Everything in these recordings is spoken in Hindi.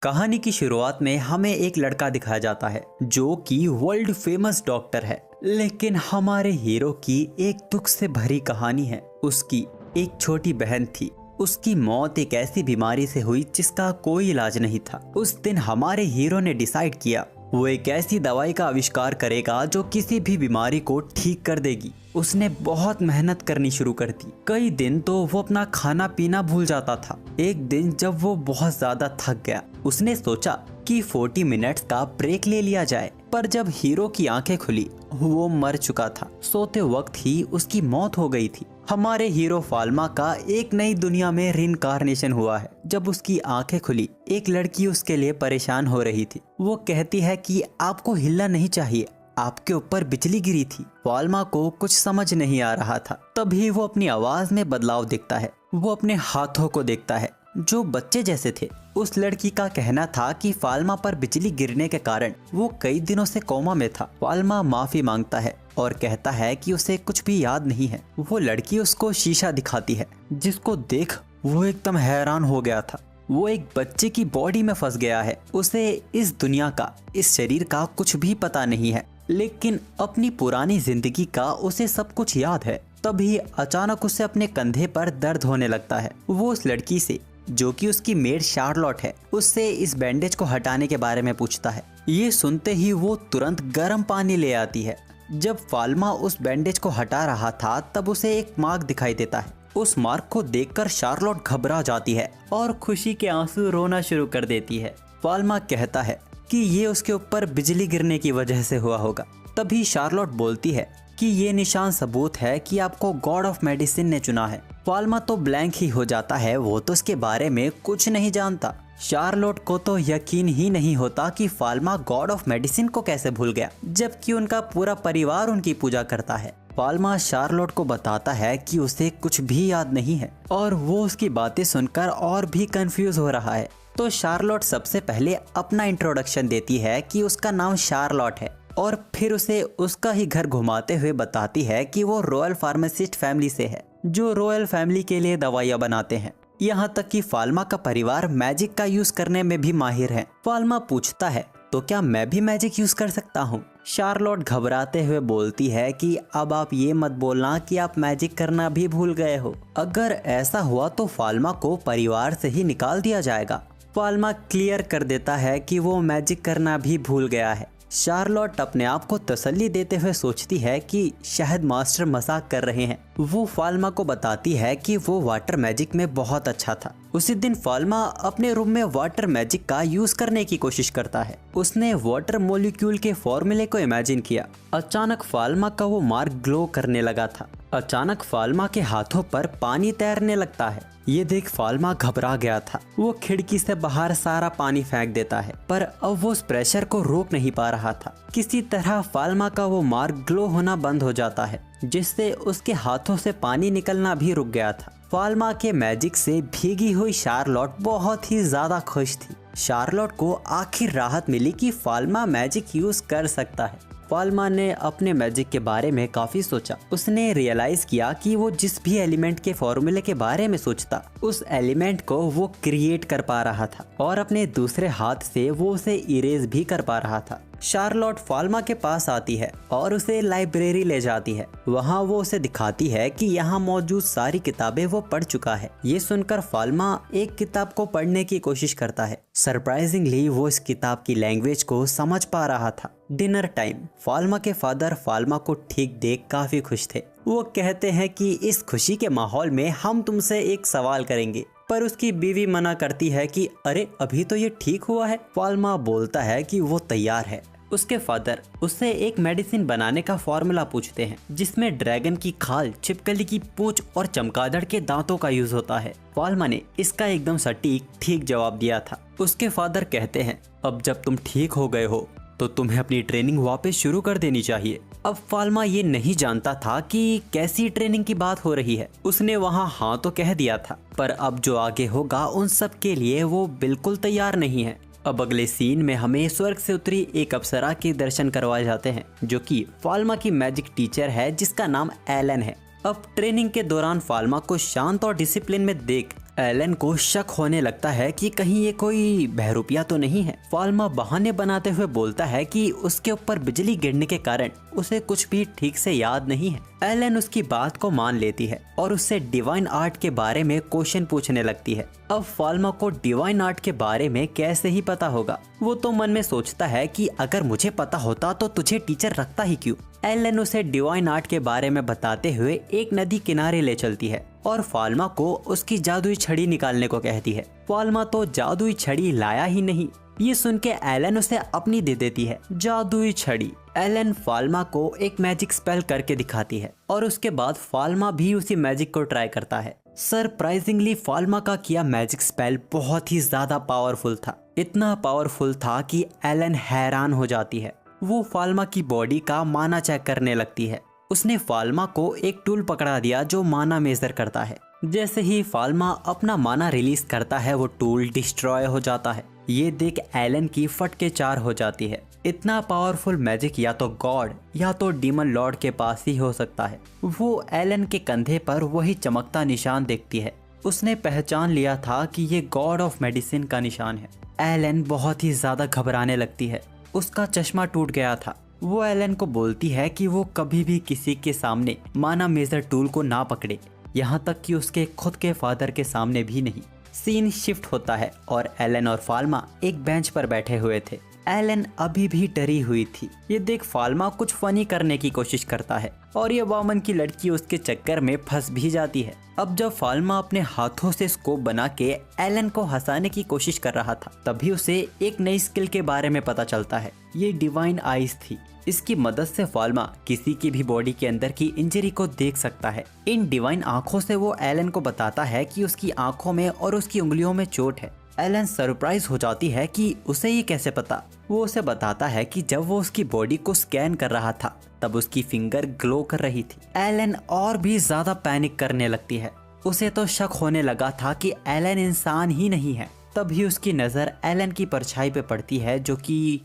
कहानी की शुरुआत में हमें एक लड़का दिखाया जाता है जो कि वर्ल्ड फेमस डॉक्टर है। लेकिन हमारे हीरो की एक दुख से भरी कहानी है। उसकी एक छोटी बहन थी। उसकी मौत एक ऐसी बीमारी से हुई जिसका कोई इलाज नहीं था। उस दिन हमारे हीरो ने डिसाइड किया वो एक ऐसी दवाई का आविष्कार करेगा जो किसी भी बीमारी को ठीक कर देगी। उसने बहुत मेहनत करनी शुरू कर दी। कई दिन तो वो अपना खाना पीना भूल जाता था। एक दिन जब वो बहुत ज्यादा थक गया, उसने सोचा कि 40 मिनट्स का ब्रेक ले लिया जाए। पर जब हीरो की आंखें खुली, वो मर चुका था। सोते वक्त ही उसकी मौत हो गई थी। हमारे हीरो फाल्मा का एक नई दुनिया में रिइंकार्नेशन हुआ है। जब उसकी आंखें खुली, एक लड़की उसके लिए परेशान हो रही थी। वो कहती है कि आपको हिलना नहीं चाहिए, आपके ऊपर बिजली गिरी थी। फाल्मा को कुछ समझ नहीं आ रहा था। तभी वो अपनी आवाज में बदलाव देखता है। वो अपने हाथों को देखता है जो बच्चे जैसे थे। उस लड़की का कहना था कि फाल्मा पर बिजली गिरने के कारण वो कई दिनों से कोमा में था। फाल्मा माफी मांगता है और कहता है कि उसे कुछ भी याद नहीं है। वो लड़की उसको शीशा दिखाती है, जिसको देख वो एकदम हैरान हो गया था। वो एक बच्चे की बॉडी में फंस गया है। उसे इस दुनिया का, इस शरीर का कुछ भी पता नहीं है, लेकिन अपनी पुरानी जिंदगी का उसे सब कुछ याद है। तभी अचानक उसे अपने कंधे पर दर्द होने लगता है। वो उस लड़की से, जो कि उसकी मेड शार्लोट है, उससे इस बैंडेज को हटाने के बारे में पूछता है। ये सुनते ही वो तुरंत गर्म पानी ले आती है। जब फाल्मा उस बैंडेज को हटा रहा था, तब उसे एक मार्क दिखाई देता है। उस मार्क को देखकर शार्लोट घबरा जाती है और खुशी के आंसू रोना शुरू कर देती है। फाल्मा कहता है कि ये उसके ऊपर बिजली गिरने की वजह से हुआ होगा। तभी शार्लोट बोलती है कि ये निशान सबूत है कि आपको गॉड ऑफ मेडिसिन ने चुना है। फाल्मा तो ब्लैंक ही हो जाता है। वो तो इसके बारे में कुछ नहीं जानता। शार्लोट को तो यकीन ही नहीं होता कि फाल्मा गॉड ऑफ मेडिसिन को कैसे भूल गया, जबकि उनका पूरा परिवार उनकी पूजा करता है। फाल्मा शार्लोट को बताता है कि उसे कुछ भी याद नहीं है और वो उसकी बातें सुनकर और भी कंफ्यूज हो रहा है। तो शार्लोट सबसे पहले अपना इंट्रोडक्शन देती है कि उसका नाम शार्लोट है और फिर उसे उसका ही घर घुमाते हुए बताती है कि वो रॉयल फार्मासिस्ट फैमिली से है, जो रॉयल फैमिली के लिए दवाइयाँ बनाते हैं। यहाँ तक कि फाल्मा का परिवार मैजिक का यूज करने में भी माहिर है। फाल्मा पूछता है, तो क्या मैं भी मैजिक यूज कर सकता हूँ? शार्लोट घबराते हुए बोलती है कि अब आप ये मत बोलना कि आप मैजिक करना भी भूल गए हो। अगर ऐसा हुआ तो फाल्मा को परिवार से ही निकाल दिया जाएगा। फाल्मा क्लियर कर देता है कि वो मैजिक करना भी भूल गया है। शार्लोट अपने आप को तसल्ली देते हुए सोचती है कि शायद मास्टर मजाक कर रहे हैं। वो फाल्मा को बताती है कि वो वाटर मैजिक में बहुत अच्छा था। उसी दिन फाल्मा अपने रूम में वाटर मैजिक का यूज करने की कोशिश करता है। उसने वाटर मॉलिक्यूल के फॉर्मूले को इमेजिन किया। अचानक फाल्मा का वो मार्क ग्लो करने लगा था। अचानक फाल्मा के हाथों पर पानी तैरने लगता है। ये देख फाल्मा घबरा गया था। वो खिड़की से बाहर सारा पानी फेंक देता है, पर अब वो उस प्रेशर को रोक नहीं पा रहा था। किसी तरह फाल्मा का वो मार्क ग्लो होना बंद हो जाता है, जिससे उसके हाथों से पानी निकलना भी रुक गया था। फाल्मा के मैजिक से भीगी हुई शार्लोट बहुत ही ज्यादा खुश थी। शार्लोट को आखिर राहत मिली कि फाल्मा मैजिक यूज कर सकता है। फाल्मा ने अपने मैजिक के बारे में काफी सोचा। उसने रियलाइज किया कि वो जिस भी एलिमेंट के फॉर्मूले के बारे में सोचता, उस एलिमेंट को वो क्रिएट कर पा रहा था और अपने दूसरे हाथ से वो उसे इरेज भी कर पा रहा था। शार्लोट फाल्मा के पास आती है और उसे लाइब्रेरी ले जाती है। वहाँ वो उसे दिखाती है कि यहाँ मौजूद सारी किताबें वो पढ़ चुका है। ये सुनकर फाल्मा एक किताब को पढ़ने की कोशिश करता है। सरप्राइजिंगली वो इस किताब की लैंग्वेज को समझ पा रहा था। Dinner time. फाल्मा के फादर फाल्मा को ठीक देख काफी खुश थे। वो कहते हैं कि इस खुशी के माहौल में हम तुमसे एक सवाल करेंगे, पर उसकी बीवी मना करती है कि अरे अभी तो ये ठीक हुआ है। फाल्मा बोलता है कि वो तैयार है। उसके फादर उससे एक मेडिसिन बनाने का फॉर्मूला पूछते हैं, जिसमें ड्रैगन की खाल, छिपकली की पूंछ और चमगादड़ के दांतों का यूज होता है। फाल्मा ने इसका एकदम सटीक ठीक जवाब दिया था। उसके फादर कहते हैं, अब जब तुम ठीक हो गए हो तो तुम्हें अपनी ट्रेनिंग वापस शुरू कर देनी चाहिए। अब फाल्मा ये नहीं जानता था कि कैसी ट्रेनिंग की बात हो रही है। उसने वहाँ हाँ तो कह दिया था, पर अब जो आगे होगा उन सब के लिए वो बिल्कुल तैयार नहीं है। अब अगले सीन में हमें स्वर्ग से उतरी एक अप्सरा के दर्शन करवाए जाते हैं, जो कि फाल्मा की मैजिक टीचर है, जिसका नाम एलन है। अब ट्रेनिंग के दौरान फाल्मा को शांत और डिसिप्लिन में देख एलन को शक होने लगता है कि कहीं ये कोई बहरूपिया तो नहीं है। फाल्मा बहाने बनाते हुए बोलता है कि उसके ऊपर बिजली गिरने के कारण उसे कुछ भी ठीक से याद नहीं है। एलन उसकी बात को मान लेती है और उससे डिवाइन आर्ट के बारे में क्वेश्चन पूछने लगती है। अब फाल्मा को डिवाइन आर्ट के बारे में कैसे ही पता होगा। वो तो मन में सोचता है कि अगर मुझे पता होता तो तुझे टीचर रखता ही क्यों। एलन उसे डिवाइन आर्ट के बारे में बताते हुए एक नदी किनारे ले चलती है और फाल्मा को उसकी जादुई छड़ी निकालने को कहती है। फाल्मा तो जादुई छड़ी लाया ही नहीं। ये सुन के एलन उसे अपनी दे देती है जादुई छड़ी। एलन फाल्मा को एक मैजिक स्पेल करके दिखाती है और उसके बाद फाल्मा भी उसी मैजिक को ट्राई करता है। सरप्राइजिंगली फाल्मा का किया मैजिक स्पेल बहुत ही ज्यादा पावरफुल था। इतना पावरफुल था कि एलन हैरान हो जाती है। वो फाल्मा की बॉडी का माना चेक करने लगती है। उसने फाल्मा को एक टूल पकड़ा दिया जो माना मेजर करता है। जैसे ही फाल्मा अपना माना रिलीज करता है वो टूल डिस्ट्रॉय हो जाता है। ये देख एलन की फट के चार हो जाती है। इतना पावरफुल मैजिक या तो गॉड या तो डीमन लॉर्ड के पास ही हो सकता है। वो एलन के कंधे पर वही चमकता निशान देखती है। उसने पहचान लिया था कि ये गॉड ऑफ मेडिसिन का निशान है। एलन बहुत ही ज्यादा घबराने लगती है। उसका चश्मा टूट गया था। वो एलन को बोलती है कि वो कभी भी किसी के सामने माना मेजर टूल को ना पकड़े, यहाँ तक कि उसके खुद के फादर के सामने भी नहीं। सीन शिफ्ट होता है और एलन और फाल्मा एक बेंच पर बैठे हुए थे। एलन अभी भी डरी हुई थी। ये देख फाल्मा कुछ फनी करने की कोशिश करता है और ये वामन की लड़की उसके चक्कर में फंस भी जाती है। अब जब फाल्मा अपने हाथों से स्कोप बना के एलन को हंसाने की कोशिश कर रहा था, तभी उसे एक नई स्किल के बारे में पता चलता है। ये डिवाइन आईज थी। इसकी मदद से फाल्मा किसी की भी बॉडी के अंदर की इंजरी को देख सकता है। इन डिवाइन आंखों से वो एलन को बताता है कि उसकी आंखों में और उसकी उंगलियों में चोट है। एलन सरप्राइज हो जाती है कि उसे ये कैसे पता। वो उसे बताता है कि जब वो उसकी बॉडी को स्कैन कर रहा था तब उसकी फिंगर ग्लो कर रही थी। एलन और भी ज्यादा पैनिक करने लगती है। उसे तो शक होने लगा था कि एलन इंसान ही नहीं है। तभी उसकी नजर एलन की परछाई पे पड़ती है जो कि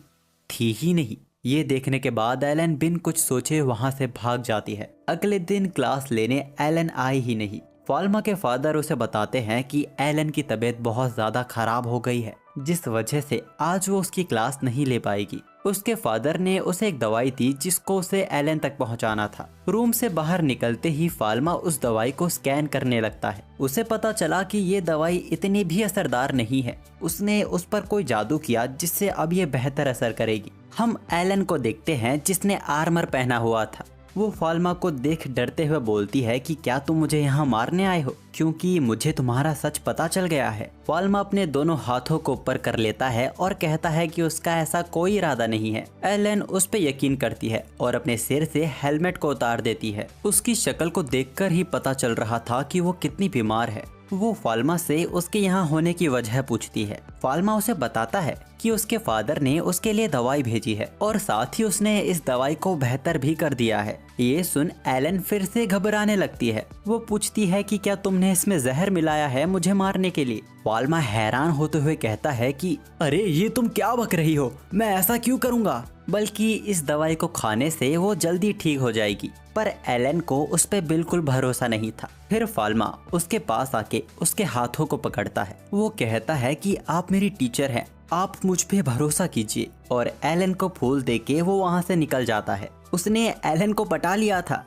थी ही नहीं। ये देखने के बाद एलन बिन कुछ सोचे वहां से भाग जाती है। अगले दिन क्लास लेने एलन आई ही नहीं। फाल्मा के फादर उसे बताते हैं कि एलन की तबीयत बहुत ज्यादा खराब हो गई है, जिस वजह से आज वो उसकी क्लास नहीं ले पाएगी। उसके फादर ने उसे एक दवाई दी जिसको उसे एलन तक पहुंचाना था। रूम से बाहर निकलते ही फाल्मा उस दवाई को स्कैन करने लगता है। उसे पता चला कि ये दवाई इतनी भी असरदार नहीं है। उसने उस पर कोई जादू किया जिससे अब ये बेहतर असर करेगी। हम एलन को देखते हैं जिसने आर्मर पहना हुआ था। वो फाल्मा को देख डरते हुए बोलती है कि क्या तुम मुझे यहाँ मारने आए हो, क्योंकि मुझे तुम्हारा सच पता चल गया है। फाल्मा अपने दोनों हाथों को ऊपर कर लेता है और कहता है कि उसका ऐसा कोई इरादा नहीं है। एलन उस पे यकीन करती है और अपने सिर से हेलमेट को उतार देती है। उसकी शक्ल को देखकर ही पता चल रहा था कि वो कितनी बीमार है। वो फाल्मा से उसके यहाँ होने की वजह पूछती है। फाल्मा उसे बताता है कि उसके फादर ने उसके लिए दवाई भेजी है और साथ ही उसने इस दवाई को बेहतर भी कर दिया है। ये सुन एलन फिर से घबराने लगती है। वो पूछती है कि क्या तुमने इसमें जहर मिलाया है मुझे मारने के लिए। फाल्मा हैरान होते हुए कहता है कि अरे ये तुम क्या बक रही हो, मैं ऐसा क्यों करूँगा, बल्कि इस दवाई को खाने से वो जल्दी ठीक हो जाएगी। पर एलन को उस पे बिल्कुल भरोसा नहीं था। फिर फाल्मा उसके पास आके उसके हाथों को पकड़ता है। वो कहता है कि आप मेरी टीचर हैं, आप मुझ पे भरोसा कीजिए, और एलन को फूल देके वो वहाँ से निकल जाता है। उसने एलन को पटा लिया था।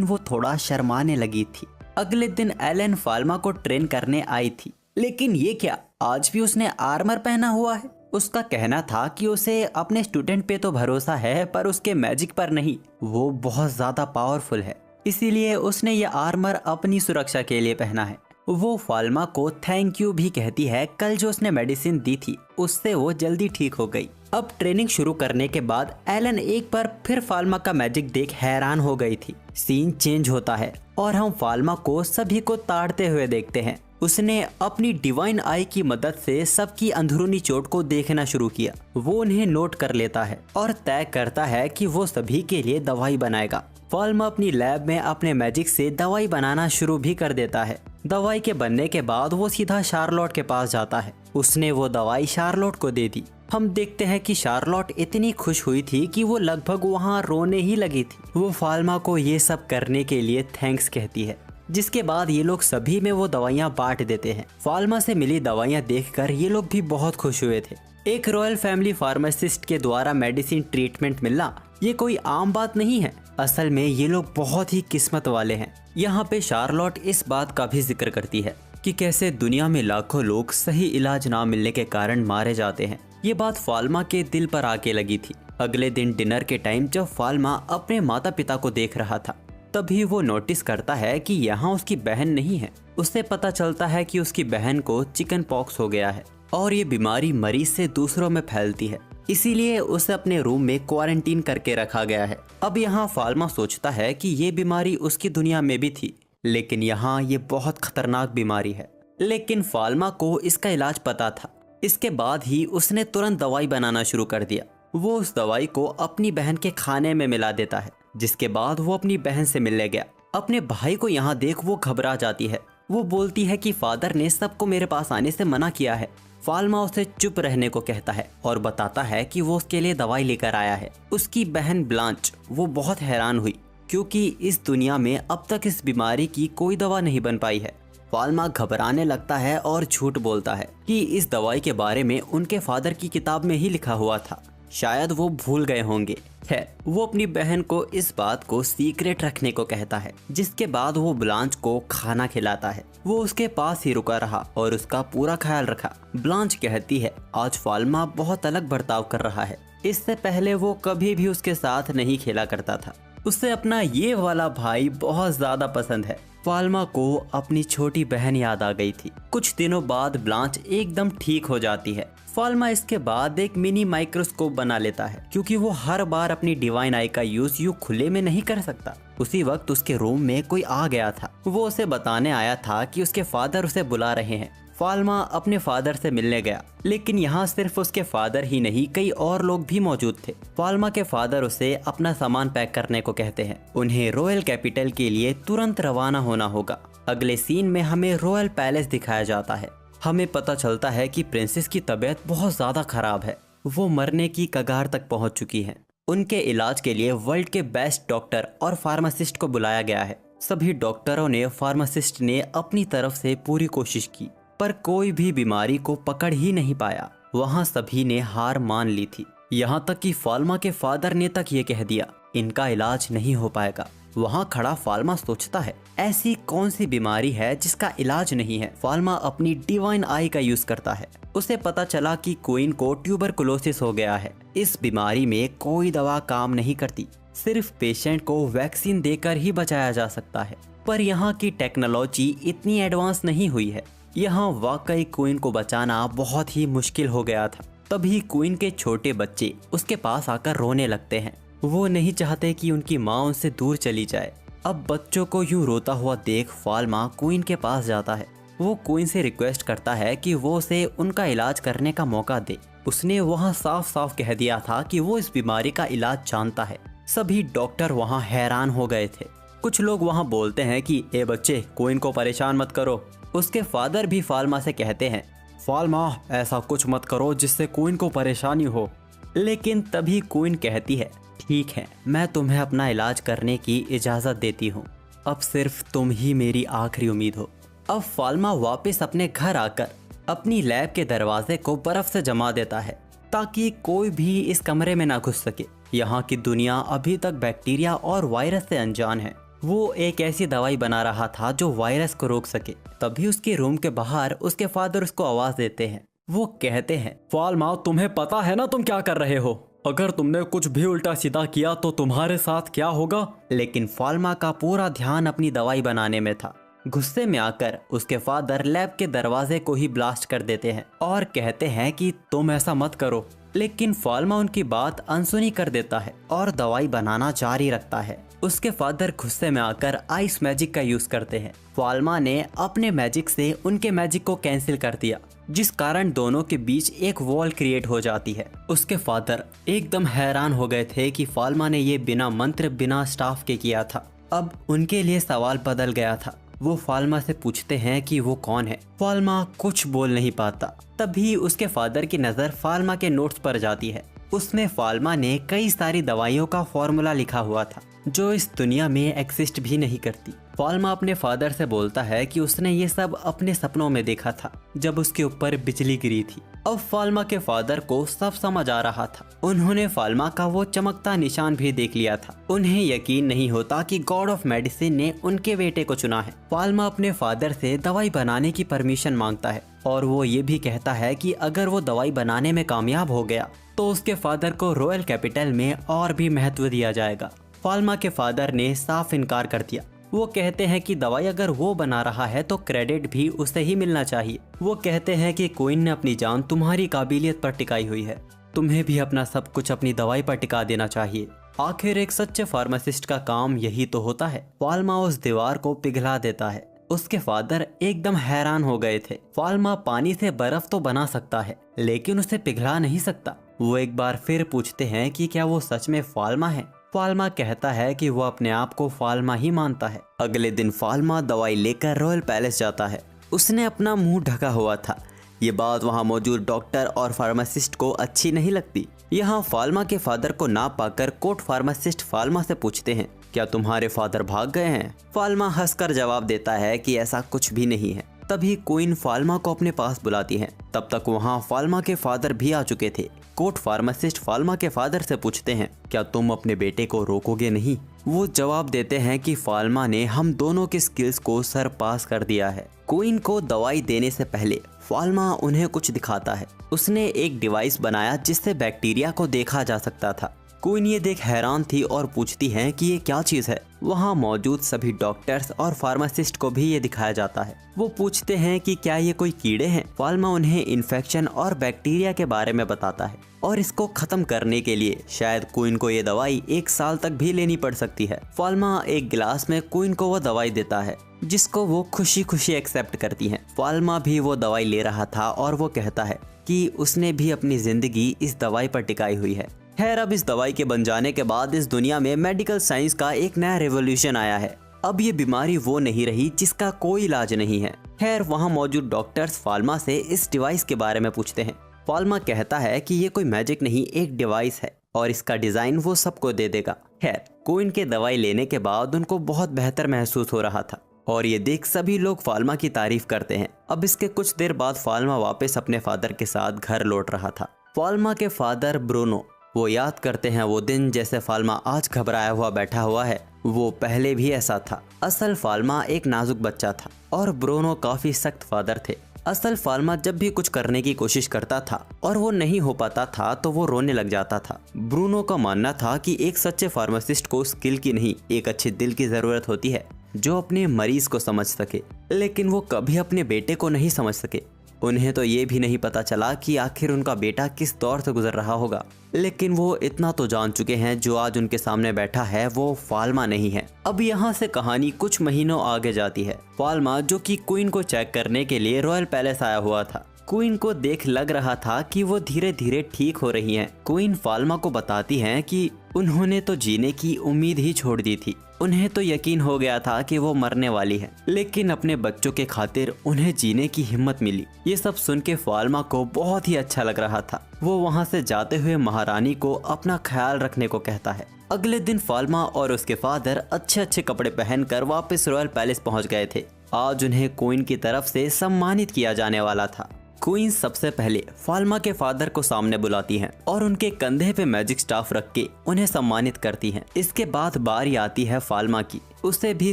वो थोड़ा शर्माने लगी थी। अगले दिन एलन फाल्मा को ट्रेन करने आई थी, लेकिन ये क्या, आज भी उसने आर्मर पहना हुआ है। उसका कहना था कि उसे अपने स्टूडेंट पे तो भरोसा है पर उसके मैजिक पर नहीं, वो बहुत ज्यादा पावरफुल है, इसीलिए उसने ये आर्मर अपनी सुरक्षा के लिए पहना है। वो फाल्मा को थैंक यू भी कहती है। कल जो उसने मेडिसिन दी थी उससे वो जल्दी ठीक हो गई। अब ट्रेनिंग शुरू करने के बाद एलन एक बार फिर फाल्मा का मैजिक देख हैरान हो गई थी। सीन चेंज होता है और हम फाल्मा को सभी को ताड़ते हुए देखते हैं। उसने अपनी डिवाइन आई की मदद से सबकी अंदरूनी चोट को देखना शुरू किया। वो उन्हें नोट कर लेता है और तय करता है कि वो सभी के लिए दवाई बनाएगा। फाल्मा अपनी लैब में अपने मैजिक से दवाई बनाना शुरू भी कर देता है। दवाई के बनने के बाद वो सीधा शार्लोट के पास जाता है। उसने वो दवाई शार्लोट को दे दी। हम देखते हैं कि शार्लोट इतनी खुश हुई थी कि वो लगभग वहाँ रोने ही लगी थी। वो फाल्मा को ये सब करने के लिए थैंक्स कहती है। जिसके बाद ये लोग सभी में वो दवाइयाँ बांट देते हैं। फाल्मा से मिली दवाइयाँ देखकर ये लोग भी बहुत खुश हुए थे। एक रॉयल फैमिली फार्मासिस्ट के द्वारा मेडिसिन ट्रीटमेंट मिलना ये कोई आम बात नहीं है। असल में ये लोग बहुत ही किस्मत वाले हैं। यहाँ पे शार्लोट इस बात का भी जिक्र करती है कि कैसे दुनिया में लाखों लोग सही इलाज ना मिलने के कारण मारे जाते हैं। ये बात फाल्मा के दिल पर आके लगी थी। अगले दिन डिनर के टाइम जब फाल्मा अपने माता पिता को देख रहा था, तभी वो नोटिस करता है कि यहाँ उसकी बहन नहीं है। उससे पता चलता है कि उसकी बहन को चिकन पॉक्स हो गया है और ये बीमारी मरीज से दूसरों में फैलती है, इसीलिए उसे अपने रूम में क्वारंटीन करके रखा गया है। अब यहाँ फाल्मा सोचता है कि ये बीमारी उसकी दुनिया में भी थी, लेकिन यहाँ ये बहुत खतरनाक बीमारी है। लेकिन फाल्मा को इसका इलाज पता था। इसके बाद ही उसने तुरंत दवाई बनाना शुरू कर दिया। वो उस दवाई को अपनी बहन के खाने में मिला देता है, जिसके बाद वो अपनी बहन से मिलने गया। अपने भाई को यहाँ देख वो घबरा जाती है। वो बोलती है कि फादर ने सबको मेरे पास आने से मना किया है। फाल्मा उसे चुप रहने को कहता है और बताता है कि वो उसके लिए दवाई लेकर आया है। उसकी बहन ब्लांच वो बहुत हैरान हुई, क्योंकि इस दुनिया में अब तक इस बीमारी की कोई दवा नहीं बन पाई है। फाल्मा घबराने लगता है और झूठ बोलता है कि इस दवाई के बारे में उनके फादर की किताब में ही लिखा हुआ था, शायद वो भूल गए होंगे। है वो अपनी बहन को इस बात को सीक्रेट रखने को कहता है, जिसके बाद वो ब्लांच को खाना खिलाता है। वो उसके पास ही रुका रहा और उसका पूरा ख्याल रखा। ब्लांच कहती है आज फाल्मा बहुत अलग बर्ताव कर रहा है। इससे पहले वो कभी भी उसके साथ नहीं खेला करता था। उसे अपना ये वाला भाई बहुत ज्यादा पसंद है। फाल्मा को अपनी छोटी बहन याद आ गई थी। कुछ दिनों बाद ब्लांच एकदम ठीक हो जाती है। फाल्मा इसके बाद एक मिनी माइक्रोस्कोप बना लेता है, क्योंकि वो हर बार अपनी डिवाइन आई का यूज यूं खुले में नहीं कर सकता। उसी वक्त उसके रूम में कोई आ गया था। वो उसे बताने आया था कि उसके फादर उसे बुला रहे हैं। फाल्मा अपने फादर से मिलने गया, लेकिन यहाँ सिर्फ उसके फादर ही नहीं कई और लोग भी मौजूद थे। फाल्मा के फादर उसे अपना सामान पैक करने को कहते हैं। उन्हें रॉयल कैपिटल के लिए तुरंत रवाना होना होगा। अगले सीन में हमें रॉयल पैलेस दिखाया जाता है। हमें पता चलता है कि प्रिंसेस की तबीयत बहुत ज्यादा खराब है। वो मरने की कगार तक पहुंच चुकी हैं। उनके इलाज के लिए वर्ल्ड के बेस्ट डॉक्टर और फार्मासिस्ट को बुलाया गया है। सभी डॉक्टरों ने फार्मासिस्ट ने अपनी तरफ से पूरी कोशिश की, पर कोई भी बीमारी को पकड़ ही नहीं पाया। वहाँ सभी ने हार मान ली थी। यहाँ तक कि फाल्मा के फादर ने तक ये कह दिया इनका इलाज नहीं हो पाएगा। वहाँ खड़ा फाल्मा सोचता है ऐसी कौन सी बीमारी है जिसका इलाज नहीं है। फाल्मा अपनी डिवाइन आई का यूज करता है। उसे पता चला कि क्वीन को ट्यूबरकुलोसिस हो गया है। इस बीमारी में कोई दवा काम नहीं करती, सिर्फ पेशेंट को वैक्सीन देकर ही बचाया जा सकता है। पर यहाँ की टेक्नोलॉजी इतनी एडवांस नहीं हुई है। यहाँ वाकई क्वीन को बचाना बहुत ही मुश्किल हो गया था। तभी क्वीन के छोटे बच्चे उसके पास आकर रोने लगते हैं। वो नहीं चाहते कि उनकी माँ उनसे दूर चली जाए। अब बच्चों को यूं रोता हुआ देख फाल्मा क्वीन के पास जाता है। वो क्वीन से रिक्वेस्ट करता है कि वो उसे उनका इलाज करने का मौका दे। उसने वहाँ साफ साफ कह दिया था कि वो इस बीमारी का इलाज जानता है। सभी डॉक्टर वहाँ हैरान हो गए थे। कुछ लोग वहाँ बोलते हैं कि ए बच्चे, क्वीन को परेशान मत करो। उसके फादर भी फाल्मा से कहते हैं फाल्मा ऐसा कुछ मत करो जिससे क्वीन को परेशानी हो। लेकिन तभी क्वीन कहती है ठीक है, मैं तुम्हें अपना इलाज करने की इजाज़त देती हूँ। अब सिर्फ तुम ही मेरी आखिरी उम्मीद हो। अब फाल्मा वापस अपने घर आकर अपनी लैब के दरवाजे को बर्फ से जमा देता है, ताकि कोई भी इस कमरे में ना घुस सके। यहाँ की दुनिया अभी तक बैक्टीरिया और वायरस से अनजान है। वो एक ऐसी दवाई बना रहा था जो वायरस को रोक सके। तभी उसके रूम के बाहर उसके फादर उसको आवाज देते हैं। वो कहते हैं फाल्मा, तुम्हें पता है ना तुम क्या कर रहे हो? अगर तुमने कुछ भी उल्टा सीधा किया तो तुम्हारे साथ क्या होगा? लेकिन फाल्मा का पूरा ध्यान अपनी दवाई बनाने में था। गुस्से में आकर उसके फादर लैब के दरवाजे को ही ब्लास्ट कर देते हैं और कहते हैं कि तुम ऐसा मत करो। लेकिन फाल्मा उनकी बात अनसुनी कर देता है और दवाई बनाना जारी रखता है। उसके फादर गुस्से में आकर आइस मैजिक का यूज करते हैं। फाल्मा ने अपने मैजिक से उनके मैजिक को कैंसिल कर दिया, जिस कारण दोनों के बीच एक वॉल क्रिएट हो जाती है। उसके फादर एकदम हैरान हो गए थे कि फाल्मा ने ये बिना मंत्र बिना स्टाफ के किया था। अब उनके लिए सवाल बदल गया था। वो फाल्मा से पूछते हैं कि वो कौन है। फाल्मा कुछ बोल नहीं पाता। तभी उसके फादर की नज़र फाल्मा के नोट्स पर जाती है। उसमें फाल्मा ने कई सारी दवाइयों का फॉर्मूला लिखा हुआ था जो इस दुनिया में एग्जिस्ट भी नहीं करती। फाल्मा अपने फादर से बोलता है कि उसने ये सब अपने सपनों में देखा था जब उसके ऊपर बिजली गिरी थी। अब फाल्मा के फादर को सब समझ आ रहा था। उन्होंने फाल्मा का वो चमकता निशान भी देख लिया था। उन्हें यकीन नहीं होता कि गॉड ऑफ मेडिसिन ने उनके बेटे को चुना है। फाल्मा अपने फादर से दवाई बनाने की परमिशन मांगता है और वो ये भी कहता है कि अगर वो दवाई बनाने में कामयाब हो गया तो उसके फादर को रॉयल कैपिटल में और भी महत्व दिया जाएगा। फाल्मा के फादर ने साफ इनकार कर दिया। वो कहते हैं कि दवाई अगर वो बना रहा है तो क्रेडिट भी उसे ही मिलना चाहिए। वो कहते हैं कि क्वीन ने अपनी जान तुम्हारी काबिलियत पर टिकाई हुई है, तुम्हें भी अपना सब कुछ अपनी दवाई पर टिका देना चाहिए। आखिर एक सच्चे फार्मासिस्ट का काम यही तो होता है। फाल्मा उस दीवार को पिघला देता है। उसके फादर एकदम हैरान हो गए थे। फाल्मा पानी से बर्फ तो बना सकता है लेकिन उसे पिघला नहीं सकता। वो एक बार फिर पूछते हैं कि क्या वो सच में फाल्मा है। फाल्मा कहता है कि वो अपने आप को फाल्मा ही मानता है। अगले दिन फाल्मा दवाई लेकर रॉयल पैलेस जाता है। उसने अपना मुंह ढका हुआ था। ये बात वहाँ मौजूद डॉक्टर और फार्मासिस्ट को अच्छी नहीं लगती। यहाँ फाल्मा के फादर को ना पाकर कोर्ट फार्मासिस्ट फाल्मा से पूछते हैं, क्या तुम्हारे फादर भाग गए हैं? फाल्मा हंसकर जवाब देता है कि ऐसा कुछ भी नहीं है। तभी क्वीन फाल्मा को अपने पास बुलाती है। तब तक वहाँ फाल्मा के फादर भी आ चुके थे। कोर्ट फार्मासिस्ट फाल्मा के फादर से पूछते हैं, क्या तुम अपने बेटे को रोकोगे नहीं? वो जवाब देते हैं कि फाल्मा ने हम दोनों की स्किल्स को सरपास कर दिया है। क्वीन को दवाई देने से पहले फाल्मा उन्हें कुछ दिखाता है। उसने एक डिवाइस बनाया जिससे बैक्टीरिया को देखा जा सकता था। क्वीन ये देख हैरान थी और पूछती है कि ये क्या चीज़ है। वहाँ मौजूद सभी डॉक्टर्स और फार्मासिस्ट को भी ये दिखाया जाता है। वो पूछते हैं कि क्या ये कोई कीड़े हैं। फाल्मा उन्हें इन्फेक्शन और बैक्टीरिया के बारे में बताता है और इसको खत्म करने के लिए शायद क्वीन को ये दवाई 1 साल तक भी लेनी पड़ सकती है। फाल्मा एक गिलास में क्वीन को वो दवाई देता है जिसको वो खुशी खुशी एक्सेप्ट करती है। फाल्मा भी वो दवाई ले रहा था और वो कहता है कि उसने भी अपनी जिंदगी इस दवाई पर टिकाई हुई है। खैर, अब इस दवाई के बन जाने के बाद इस दुनिया में मेडिकल साइंस का एक नया रेवोल्यूशन आया है। अब ये बीमारी वो नहीं रही जिसका कोई इलाज नहीं है। खैर, वहाँ मौजूद डॉक्टर्स फाल्मा से इस डिवाइस के बारे में पूछते हैं। फाल्मा कहता है कि ये कोई मैजिक नहीं, एक डिवाइस है और इसका डिजाइन वो सबको दे देगा। खैर, क्वीन के दवाई लेने के बाद उनको बहुत बेहतर महसूस हो रहा था और ये देख सभी लोग फाल्मा की तारीफ करते हैं। अब इसके कुछ देर बाद फाल्मा वापस अपने फादर के साथ घर लौट रहा था। फाल्मा के फादर ब्रूनो वो याद करते हैं वो दिन जैसे फाल्मा आज घबराया हुआ बैठा हुआ है, वो पहले भी ऐसा था। असल फाल्मा एक नाजुक बच्चा था और ब्रूनो काफी सख्त फादर थे। असल फाल्मा जब भी कुछ करने की कोशिश करता था और वो नहीं हो पाता था तो वो रोने लग जाता था। ब्रूनो का मानना था कि एक सच्चे फार्मासिस्ट को स्किल की नहीं, एक अच्छे दिल की जरूरत होती है जो अपने मरीज को समझ सके। लेकिन वो कभी अपने बेटे को नहीं समझ सके। उन्हें तो ये भी नहीं पता चला कि आखिर उनका बेटा किस दौर से गुजर रहा होगा। लेकिन वो इतना तो जान चुके हैं, जो आज उनके सामने बैठा है वो फाल्मा नहीं है। अब यहाँ से कहानी कुछ महीनों आगे जाती है। फाल्मा जो कि क्वीन को चेक करने के लिए रॉयल पैलेस आया हुआ था। क्वीन को देख लग रहा था कि वो धीरे धीरे ठीक हो रही हैं। क्वीन फाल्मा को बताती हैं कि उन्होंने तो जीने की उम्मीद ही छोड़ दी थी। उन्हें तो यकीन हो गया था कि वो मरने वाली है, लेकिन अपने बच्चों के खातिर उन्हें जीने की हिम्मत मिली। ये सब सुन के फाल्मा को बहुत ही अच्छा लग रहा था। वो वहाँ से जाते हुए महारानी को अपना ख्याल रखने को कहता है। अगले दिन फाल्मा और उसके फादर अच्छे अच्छे कपड़े पहनकर वापस रॉयल पैलेस पहुँच गए थे। आज उन्हें क्वीन की तरफ से सम्मानित किया जाने वाला था। क्वीन सबसे पहले फाल्मा के फादर को सामने बुलाती हैं और उनके कंधे पे मैजिक स्टाफ रख के उन्हें सम्मानित करती हैं। इसके बाद बारी आती है फाल्मा की। उसे भी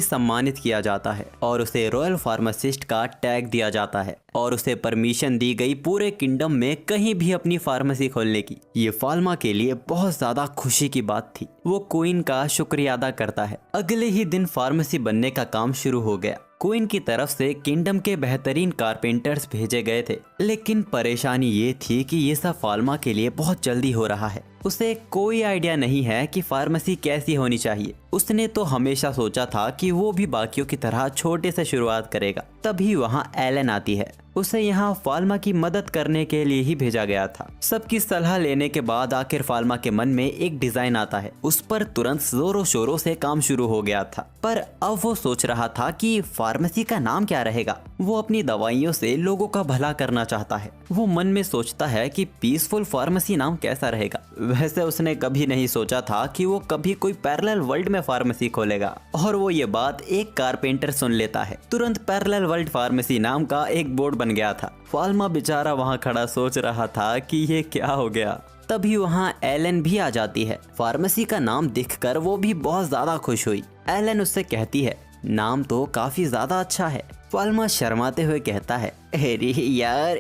सम्मानित किया जाता है और उसे रॉयल फार्मासिस्ट का टैग दिया जाता है और उसे परमिशन दी गई पूरे किंगडम में कहीं भी अपनी फार्मेसी खोलने की। ये फाल्मा के लिए बहुत ज्यादा खुशी की बात थी। वो क्वीन का शुक्रिया अदा करता है। अगले ही दिन फार्मेसी बनने का काम शुरू हो गया। क्वीन की तरफ से किंगडम के बेहतरीन कारपेंटर्स भेजे गए थे, लेकिन परेशानी ये थी कि ये सब फाल्मा के लिए बहुत जल्दी हो रहा है। उसे कोई आइडिया नहीं है कि फार्मेसी कैसी होनी चाहिए। उसने तो हमेशा सोचा था कि वो भी बाकियों की तरह छोटे से शुरुआत करेगा। तभी वहाँ एलन आती है। उसे यहाँ फाल्मा की मदद करने के लिए ही भेजा गया था। सबकी सलाह लेने के बाद आखिर फाल्मा के मन में एक डिजाइन आता है। उस पर तुरंत जोरों शोरों से काम शुरू हो गया था, पर अब वो सोच रहा था कि फार्मेसी का नाम क्या रहेगा। वो अपनी दवाइयों से लोगों का भला करना चाहता है। वो मन में सोचता है कि पीसफुल फार्मेसी नाम कैसा रहेगा। वैसे उसने कभी नहीं सोचा था कि वो कभी कोई पैरेलल वर्ल्ड में फार्मेसी खोलेगा। और वो ये बात एक कारपेंटर सुन लेता है। तुरंत पैरेलल वर्ल्ड फार्मेसी नाम का एक बोर्ड बन गया था। फाल्मा बेचारा वहाँ खड़ा सोच रहा था कि ये क्या हो गया। तभी वहाँ एलन भी आ जाती है। फार्मेसी का नाम देखकर वो भी बहुत ज्यादा खुश हुई। एलन उससे कहती है, नाम तो काफी ज्यादा अच्छा है। फाल्मा शर्माते हुए कहता है, अरे यार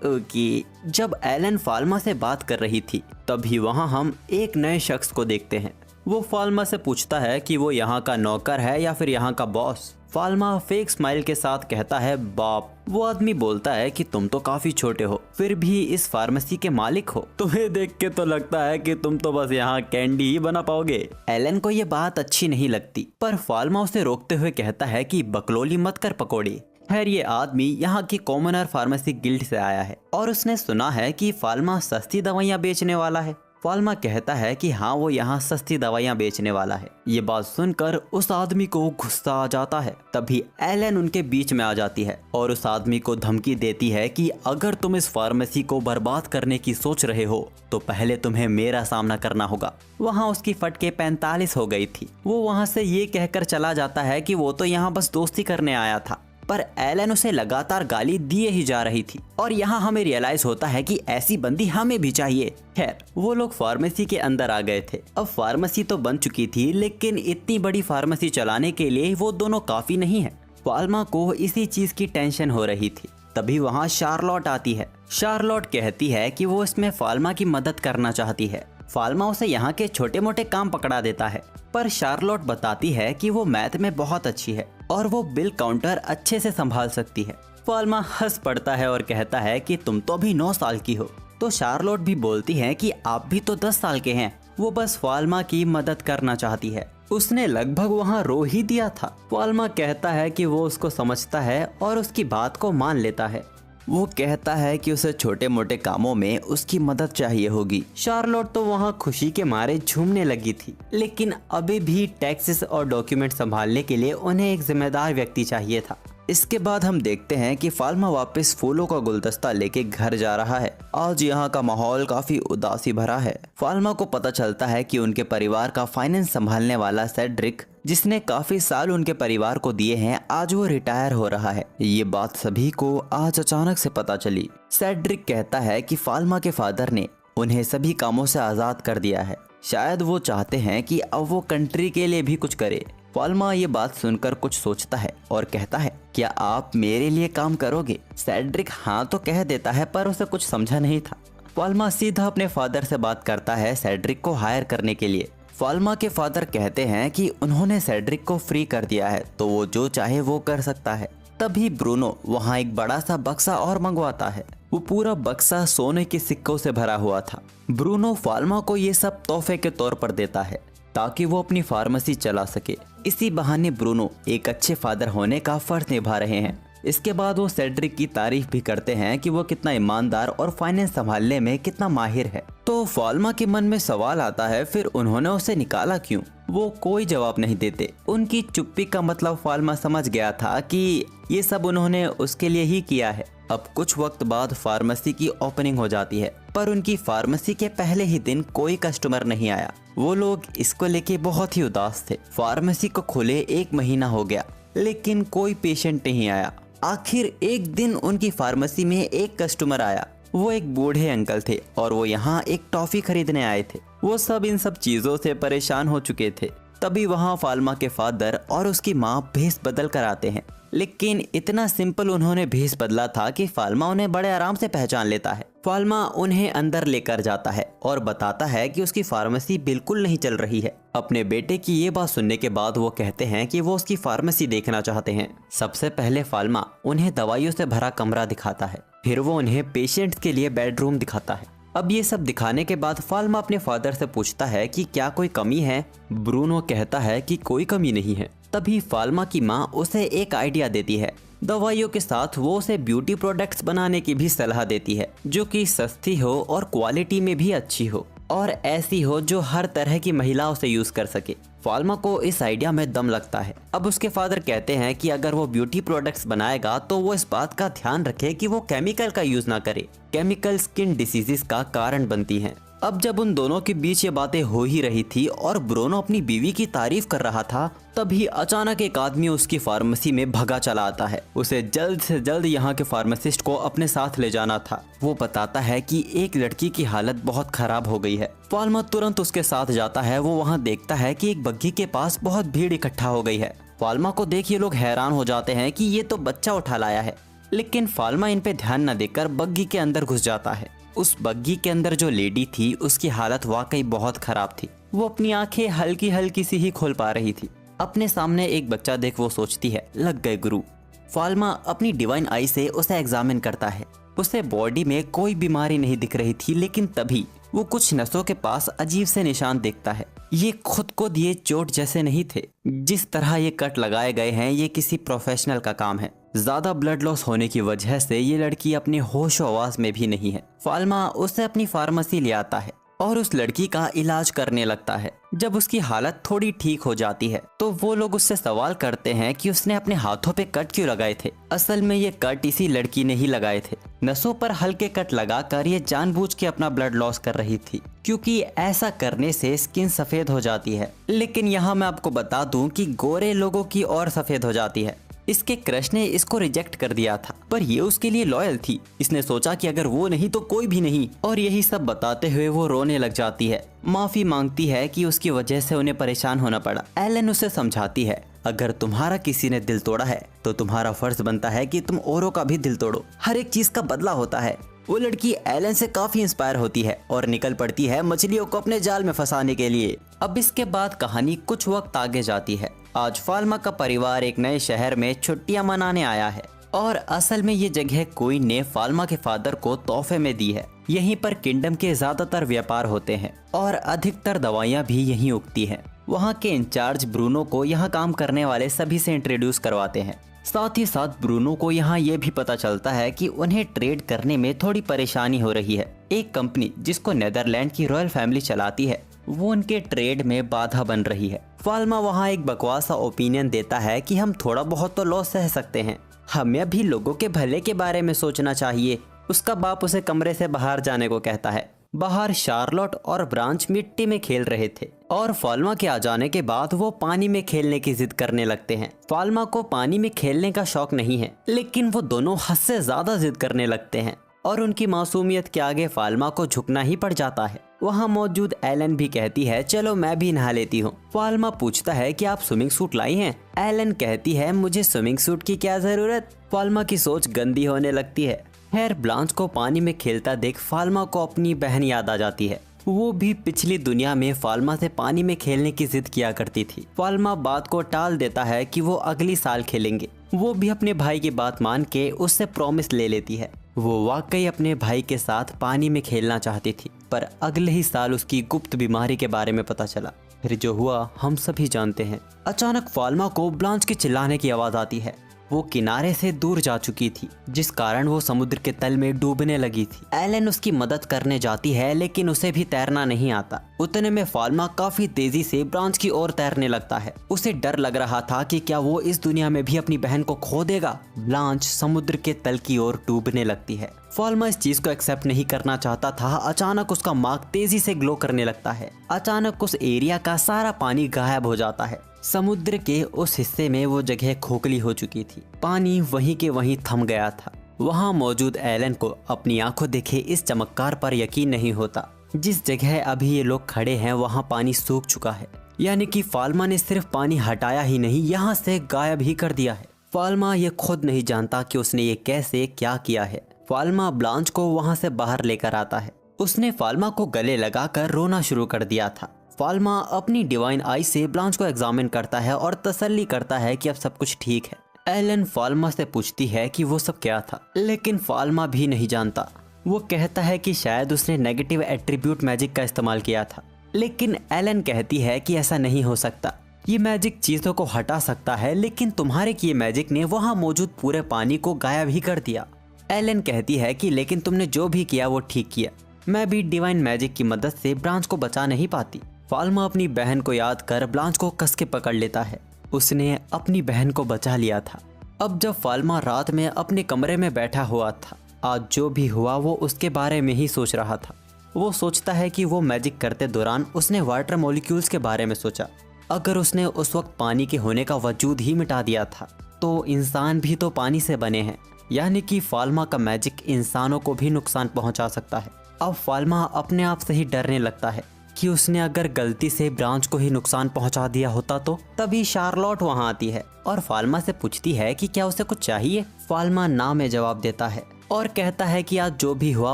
ओके। जब एलन फाल्मा से बात कर रही थी तभी वहाँ हम एक नए शख्स को देखते हैं। वो फाल्मा से पूछता है कि वो यहाँ का नौकर है या फिर यहाँ का बॉस। फाल्मा फेक स्माइल के साथ कहता है, बाप। वो आदमी बोलता है कि तुम तो काफी छोटे हो, फिर भी इस फार्मेसी के मालिक हो। तुम्हें देख के तो लगता है कि तुम तो बस यहाँ कैंडी ही बना पाओगे। एलन को ये बात अच्छी नहीं लगती, पर फाल्मा उसे रोकते हुए कहता है कि बकलोली मत कर पकौड़ी। खैर ये आदमी यहाँ की कॉमनर फार्मेसी गिल्ड से आया है और उसने सुना है कि फाल्मा सस्ती दवाइयाँ बेचने वाला है। फाल्मा कहता है कि हाँ वो यहाँ सस्ती दवाइयाँ बेचने वाला है। ये बात सुनकर उस आदमी को गुस्सा आ जाता है। तभी एलन उनके बीच में आ जाती है और उस आदमी को धमकी देती है कि अगर तुम इस फार्मेसी को बर्बाद करने की सोच रहे हो तो पहले तुम्हें मेरा सामना करना होगा। वहाँ उसकी फटके 45 हो गई थी। वो वहाँ से ये कहकर चला जाता है कि वो तो यहाँ बस दोस्ती करने आया था, पर एलन उसे लगातार गाली दिए ही जा रही थी। और यहाँ हमें रियलाइज होता है कि ऐसी बंदी हमें भी चाहिए। खैर वो लोग फार्मेसी के अंदर आ गए थे। अब फार्मेसी तो बन चुकी थी, लेकिन इतनी बड़ी फार्मेसी चलाने के लिए वो दोनों काफी नहीं है। फाल्मा को इसी चीज की टेंशन हो रही थी। तभी वहाँ शार्लोट आती है। शार्लोट कहती है कि वो इसमें फाल्मा की मदद करना चाहती है। फाल्मा उसे यहाँ के छोटे मोटे काम पकड़ा देता है, पर शार्लोट बताती है कि वो मैथ में बहुत अच्छी है और वो बिल काउंटर अच्छे से संभाल सकती है। फाल्मा हंस पड़ता है और कहता है कि तुम तो अभी 9 साल की हो। तो शार्लोट भी बोलती है कि आप भी तो 10 साल के हैं। वो बस फाल्मा की मदद करना चाहती है। उसने लगभग वहाँ रो ही दिया था। फाल्मा कहता है कि वो उसको समझता है और उसकी बात को मान लेता है। वो कहता है कि उसे छोटे मोटे कामों में उसकी मदद चाहिए होगी। शार्लोट तो वहाँ खुशी के मारे झूमने लगी थी, लेकिन अभी भी टैक्सेस और डॉक्यूमेंट संभालने के लिए उन्हें एक जिम्मेदार व्यक्ति चाहिए था। इसके बाद हम देखते हैं कि फाल्मा वापस फूलों का गुलदस्ता लेके घर जा रहा है। आज यहाँ का माहौल काफी उदासी भरा है। फाल्मा को पता चलता है कि उनके परिवार का फाइनेंस संभालने वाला सेड्रिक, जिसने काफी साल उनके परिवार को दिए हैं, आज वो रिटायर हो रहा है। ये बात सभी को आज अचानक से पता चली। सेड्रिक कहता है कि फाल्मा के फादर ने उन्हें सभी कामों से आजाद कर दिया है। शायद वो चाहते हैं कि अब वो कंट्री के लिए भी कुछ करे। फाल्मा ये बात सुनकर कुछ सोचता है और कहता है, क्या आप मेरे लिए काम करोगे? सेड्रिक हाँ तो कह देता है, पर उसे कुछ समझा नहीं था। फाल्मा सीधा अपने फादर से बात करता है सेड्रिक को हायर करने के लिए। फाल्मा के फादर कहते हैं कि उन्होंने सेड्रिक को फ्री कर दिया है, तो वो जो चाहे वो कर सकता है। तभी ब्रूनो वहाँ एक बड़ा सा बक्सा और मंगवाता है। वो पूरा बक्सा सोने के सिक्कों से भरा हुआ था। ब्रूनो फाल्मा को ये सब तोहफे के तौर पर देता है ताकि वो अपनी फार्मेसी चला सके। इसी बहाने ब्रूनो एक अच्छे फादर होने का फर्ज निभा रहे हैं। इसके बाद वो सेड्रिक की तारीफ भी करते हैं कि वो कितना ईमानदार और फाइनेंस संभालने में कितना माहिर है। तो फाल्मा के मन में सवाल आता है, फिर उन्होंने उसे निकाला क्यों? वो कोई जवाब नहीं देते। उनकी चुप्पी का मतलब फाल्मा समझ गया था कि ये सब उन्होंने उसके लिए ही किया है। अब कुछ वक्त बाद फार्मेसी की ओपनिंग हो जाती है, पर उनकी फार्मेसी के पहले ही दिन कोई कस्टमर नहीं आया। वो लोग इसको लेके बहुत ही उदास थे। फार्मेसी को खुले 1 महीना हो गया, लेकिन कोई पेशेंट नहीं आया। आखिर एक दिन उनकी फार्मेसी में एक कस्टमर आया। वो एक बूढ़े अंकल थे और वो यहाँ एक टॉफी खरीदने आए थे। वो सब इन सब चीजों से परेशान हो चुके थे। तभी वहाँ फाल्मा के फादर और उसकी माँ भेस बदल कर आते हैं, लेकिन इतना सिंपल उन्होंने भेस बदला था कि फाल्मा उन्हें बड़े आराम से पहचान लेता है। फाल्मा उन्हें अंदर लेकर जाता है और बताता है कि उसकी फार्मेसी बिल्कुल नहीं चल रही है। अपने बेटे की ये बात सुनने के बाद वो कहते हैं कि वो उसकी फार्मेसी देखना चाहते हैं। सबसे पहले फाल्मा उन्हें दवाइयों से भरा कमरा दिखाता है, फिर वो उन्हें पेशेंट्स के लिए बेडरूम दिखाता है। अब ये सब दिखाने के बाद फाल्मा अपने फादर से पूछता है कि क्या कोई कमी है? ब्रूनो कहता है कि कोई कमी नहीं है। तभी फाल्मा की माँ उसे एक आइडिया देती है। दवाइयों के साथ वो उसे ब्यूटी प्रोडक्ट्स बनाने की भी सलाह देती है, जो कि सस्ती हो और क्वालिटी में भी अच्छी हो और ऐसी हो जो हर तरह की महिला उसे यूज कर सके। फाल्मा को इस आइडिया में दम लगता है। अब उसके फादर कहते हैं कि अगर वो ब्यूटी प्रोडक्ट्स बनाएगा तो वो इस बात का ध्यान रखे कि वो केमिकल का यूज ना करे। केमिकल स्किन डिसीजेस का कारण बनती हैं। अब जब उन दोनों के बीच ये बातें हो ही रही थी और ब्रूनो अपनी बीवी की तारीफ कर रहा था, तभी अचानक एक आदमी उसकी फार्मेसी में भगा चला आता है। उसे जल्द से जल्द यहाँ के फार्मासिस्ट को अपने साथ ले जाना था। वो बताता है कि एक लड़की की हालत बहुत खराब हो गई है। फाल्मा तुरंत उसके साथ जाता है। वो वहाँ देखता है कि एक बग्घी के पास बहुत भीड़ इकट्ठा हो गई है। फाल्मा को देख ये लोग हैरान हो जाते हैं कि ये तो बच्चा उठा लाया है, लेकिन फाल्मा इन पे ध्यान न देकर बग्घी के अंदर घुस जाता है। उस बग्घी के अंदर जो लेडी थी उसकी हालत वाकई बहुत खराब थी। वो अपनी आंखें हल्की हल्की सी ही खोल पा रही थी। अपने सामने एक बच्चा देख वो सोचती है, लग गए गुरु। फाल्मा अपनी डिवाइन आई से उसे एग्जामिन करता है। उसे बॉडी में कोई बीमारी नहीं दिख रही थी, लेकिन तभी वो कुछ नसों के पास अजीब से निशान देखता है। ये खुद को दिए चोट जैसे नहीं थे। जिस तरह ये कट लगाए गए हैं ये किसी प्रोफेशनल का काम है। ज्यादा ब्लड लॉस होने की वजह से ये लड़की अपने होश आवाज में भी नहीं है। फाल्मा उसे अपनी फार्मेसी ले आता है और उस लड़की का इलाज करने लगता है। जब उसकी हालत थोड़ी ठीक हो जाती है तो वो लोग उससे सवाल करते हैं कि उसने अपने हाथों पे कट क्यों लगाए थे। असल में ये कट इसी लड़की ने ही लगाए थे। नसों पर हल्के कट लगाकर ये जानबूझ के अपना ब्लड लॉस कर रही थी, क्योंकि ऐसा करने से स्किन सफेद हो जाती है। लेकिन यहाँ मैं आपको बता दूं कि गोरे लोगों की और सफेद हो जाती है। इसके क्रश ने इसको रिजेक्ट कर दिया था, पर ये उसके लिए लॉयल थी। इसने सोचा कि अगर वो नहीं तो कोई भी नहीं, और यही सब बताते हुए वो रोने लग जाती है। माफी मांगती है कि उसकी वजह से उन्हें परेशान होना पड़ा। एलन उसे समझाती है, अगर तुम्हारा किसी ने दिल तोड़ा है तो तुम्हारा फर्ज बनता है कि तुम औरों का भी दिल तोड़ो। हर एक चीज का बदला होता है। वो लड़की एलन से काफी इंस्पायर होती है और निकल पड़ती है मछलियों को अपने जाल में फंसाने के लिए। अब इसके बाद कहानी कुछ वक्त आगे जाती है। आज फाल्मा का परिवार एक नए शहर में छुट्टियां मनाने आया है और असल में ये जगह कोई ने फाल्मा के फादर को तोहफे में दी है। यहीं पर किंगडम के ज्यादातर व्यापार होते हैं और अधिकतर दवाइयाँ भी यहीं उगती हैं। वहाँ के इंचार्ज ब्रूनो को यहाँ काम करने वाले सभी से इंट्रोड्यूस करवाते हैं। साथ ही साथ ब्रूनो को यहाँ ये भी पता चलता है कि उन्हें ट्रेड करने में थोड़ी परेशानी हो रही है। एक कंपनी जिसको नेदरलैंड की रॉयल फैमिली चलाती है वो उनके ट्रेड में बाधा बन रही है। फाल्मा वहाँ एक बकवास सा ओपिनियन देता है कि हम थोड़ा बहुत तो लॉस सह सकते हैं, हमें भी लोगों के भले के बारे में सोचना चाहिए। उसका बाप उसे कमरे से बाहर जाने को कहता है। बाहर शार्लोट और ब्रांच मिट्टी में खेल रहे थे और फाल्मा के आ जाने के बाद वो पानी में खेलने की जिद करने लगते हैं। फाल्मा को पानी में खेलने का शौक नहीं है, लेकिन वो दोनों हद से ज्यादा जिद करने लगते हैं और उनकी मासूमियत के आगे फाल्मा को झुकना ही पड़ जाता है। वहाँ मौजूद एलन भी कहती है, चलो मैं भी नहा लेती हूँ। फाल्मा पूछता है कि आप स्विमिंग सूट लाई हैं? एलन कहती है, मुझे स्विमिंग सूट की क्या जरूरत। फाल्मा की सोच गंदी होने लगती है। खैर ब्लांच को पानी में खेलता देख फाल्मा को अपनी बहन याद आ जाती है। वो भी पिछली दुनिया में फाल्मा से पानी में खेलने की जिद किया करती थी। फाल्मा बात को टाल देता है कि वो अगली साल खेलेंगे। वो भी अपने भाई की बात मान के उससे प्रॉमिस ले लेती है। वो वाकई अपने भाई के साथ पानी में खेलना चाहती थी, पर अगले ही साल उसकी गुप्त बीमारी के बारे में पता चला। फिर जो हुआ हम सभी जानते हैं। अचानक फाल्मा को ब्लांच के चिल्लाने की आवाज आती है। वो किनारे से दूर जा चुकी थी, जिस कारण वो समुद्र के तल में डूबने लगी थी। एलन उसकी मदद करने जाती है, लेकिन उसे भी तैरना नहीं आता। उतने में फाल्मा काफी तेजी से ब्रांच की ओर तैरने लगता है। उसे डर लग रहा था कि क्या वो इस दुनिया में भी अपनी बहन को खो देगा। ब्लांच समुद्र के तल की ओर डूबने लगती है। फाल्मा इस चीज को एक्सेप्ट नहीं करना चाहता था। अचानक उसका मार्क तेजी से ग्लो करने लगता है। अचानक उस एरिया का सारा पानी गायब हो जाता है। समुद्र के उस हिस्से में वो जगह खोखली हो चुकी थी। पानी वहीं के वहीं थम गया था। वहाँ मौजूद एलन को अपनी आंखों देखे इस चमत्कार पर यकीन नहीं होता। जिस जगह अभी ये लोग खड़े हैं वहाँ पानी सूख चुका है, यानी कि फाल्मा ने सिर्फ पानी हटाया ही नहीं, यहाँ से गायब ही कर दिया है। फाल्मा ये खुद नहीं जानता कि उसने ये कैसे क्या किया है। फाल्मा ब्लांच को वहाँ से बाहर लेकर आता है। उसने फाल्मा को गले लगाकर रोना शुरू कर दिया था। फाल्मा अपनी डिवाइन आई से ब्लांच को एग्जामिन करता है और तसल्ली करता है कि अब सब कुछ ठीक है। एलन फाल्मा से पूछती है कि वो सब क्या था, लेकिन फाल्मा भी नहीं जानता। वो कहता है कि शायद उसने नेगेटिव एट्रीब्यूट मैजिक का इस्तेमाल किया था, लेकिन एलन कहती है कि ऐसा नहीं हो सकता। ये मैजिक चीजों को हटा सकता है, लेकिन तुम्हारे किए मैजिक ने वहाँ मौजूद पूरे पानी को गायब ही कर दिया। एलन कहती है कि लेकिन तुमने जो भी किया वो ठीक किया, मैं भी डिवाइन मैजिक की मदद से ब्रांच को बचा नहीं पाती। फाल्मा अपनी बहन को याद कर ब्रांच को कस के पकड़ लेता है। उसने अपनी बहन को बचा लिया था। अब जब फाल्मा रात में अपने कमरे में बैठा हुआ था, आज जो भी हुआ वो उसके बारे में ही सोच रहा था। वो सोचता है कि वो मैजिक करते दौरान उसने वाटर मॉलिक्यूल्स के बारे में सोचा। अगर उसने उस वक्त पानी के होने का वजूद ही मिटा दिया था तो इंसान भी तो पानी से बने हैं, यानी कि फाल्मा का मैजिक इंसानों को भी नुकसान पहुंचा सकता है। अब फाल्मा अपने आप से ही डरने लगता है कि उसने अगर गलती से ब्रांच को ही नुकसान पहुंचा दिया होता तो। तभी शार्लोट वहां आती है और फाल्मा से पूछती है कि क्या उसे कुछ चाहिए। फाल्मा ना में जवाब देता है और कहता है कि आज जो भी हुआ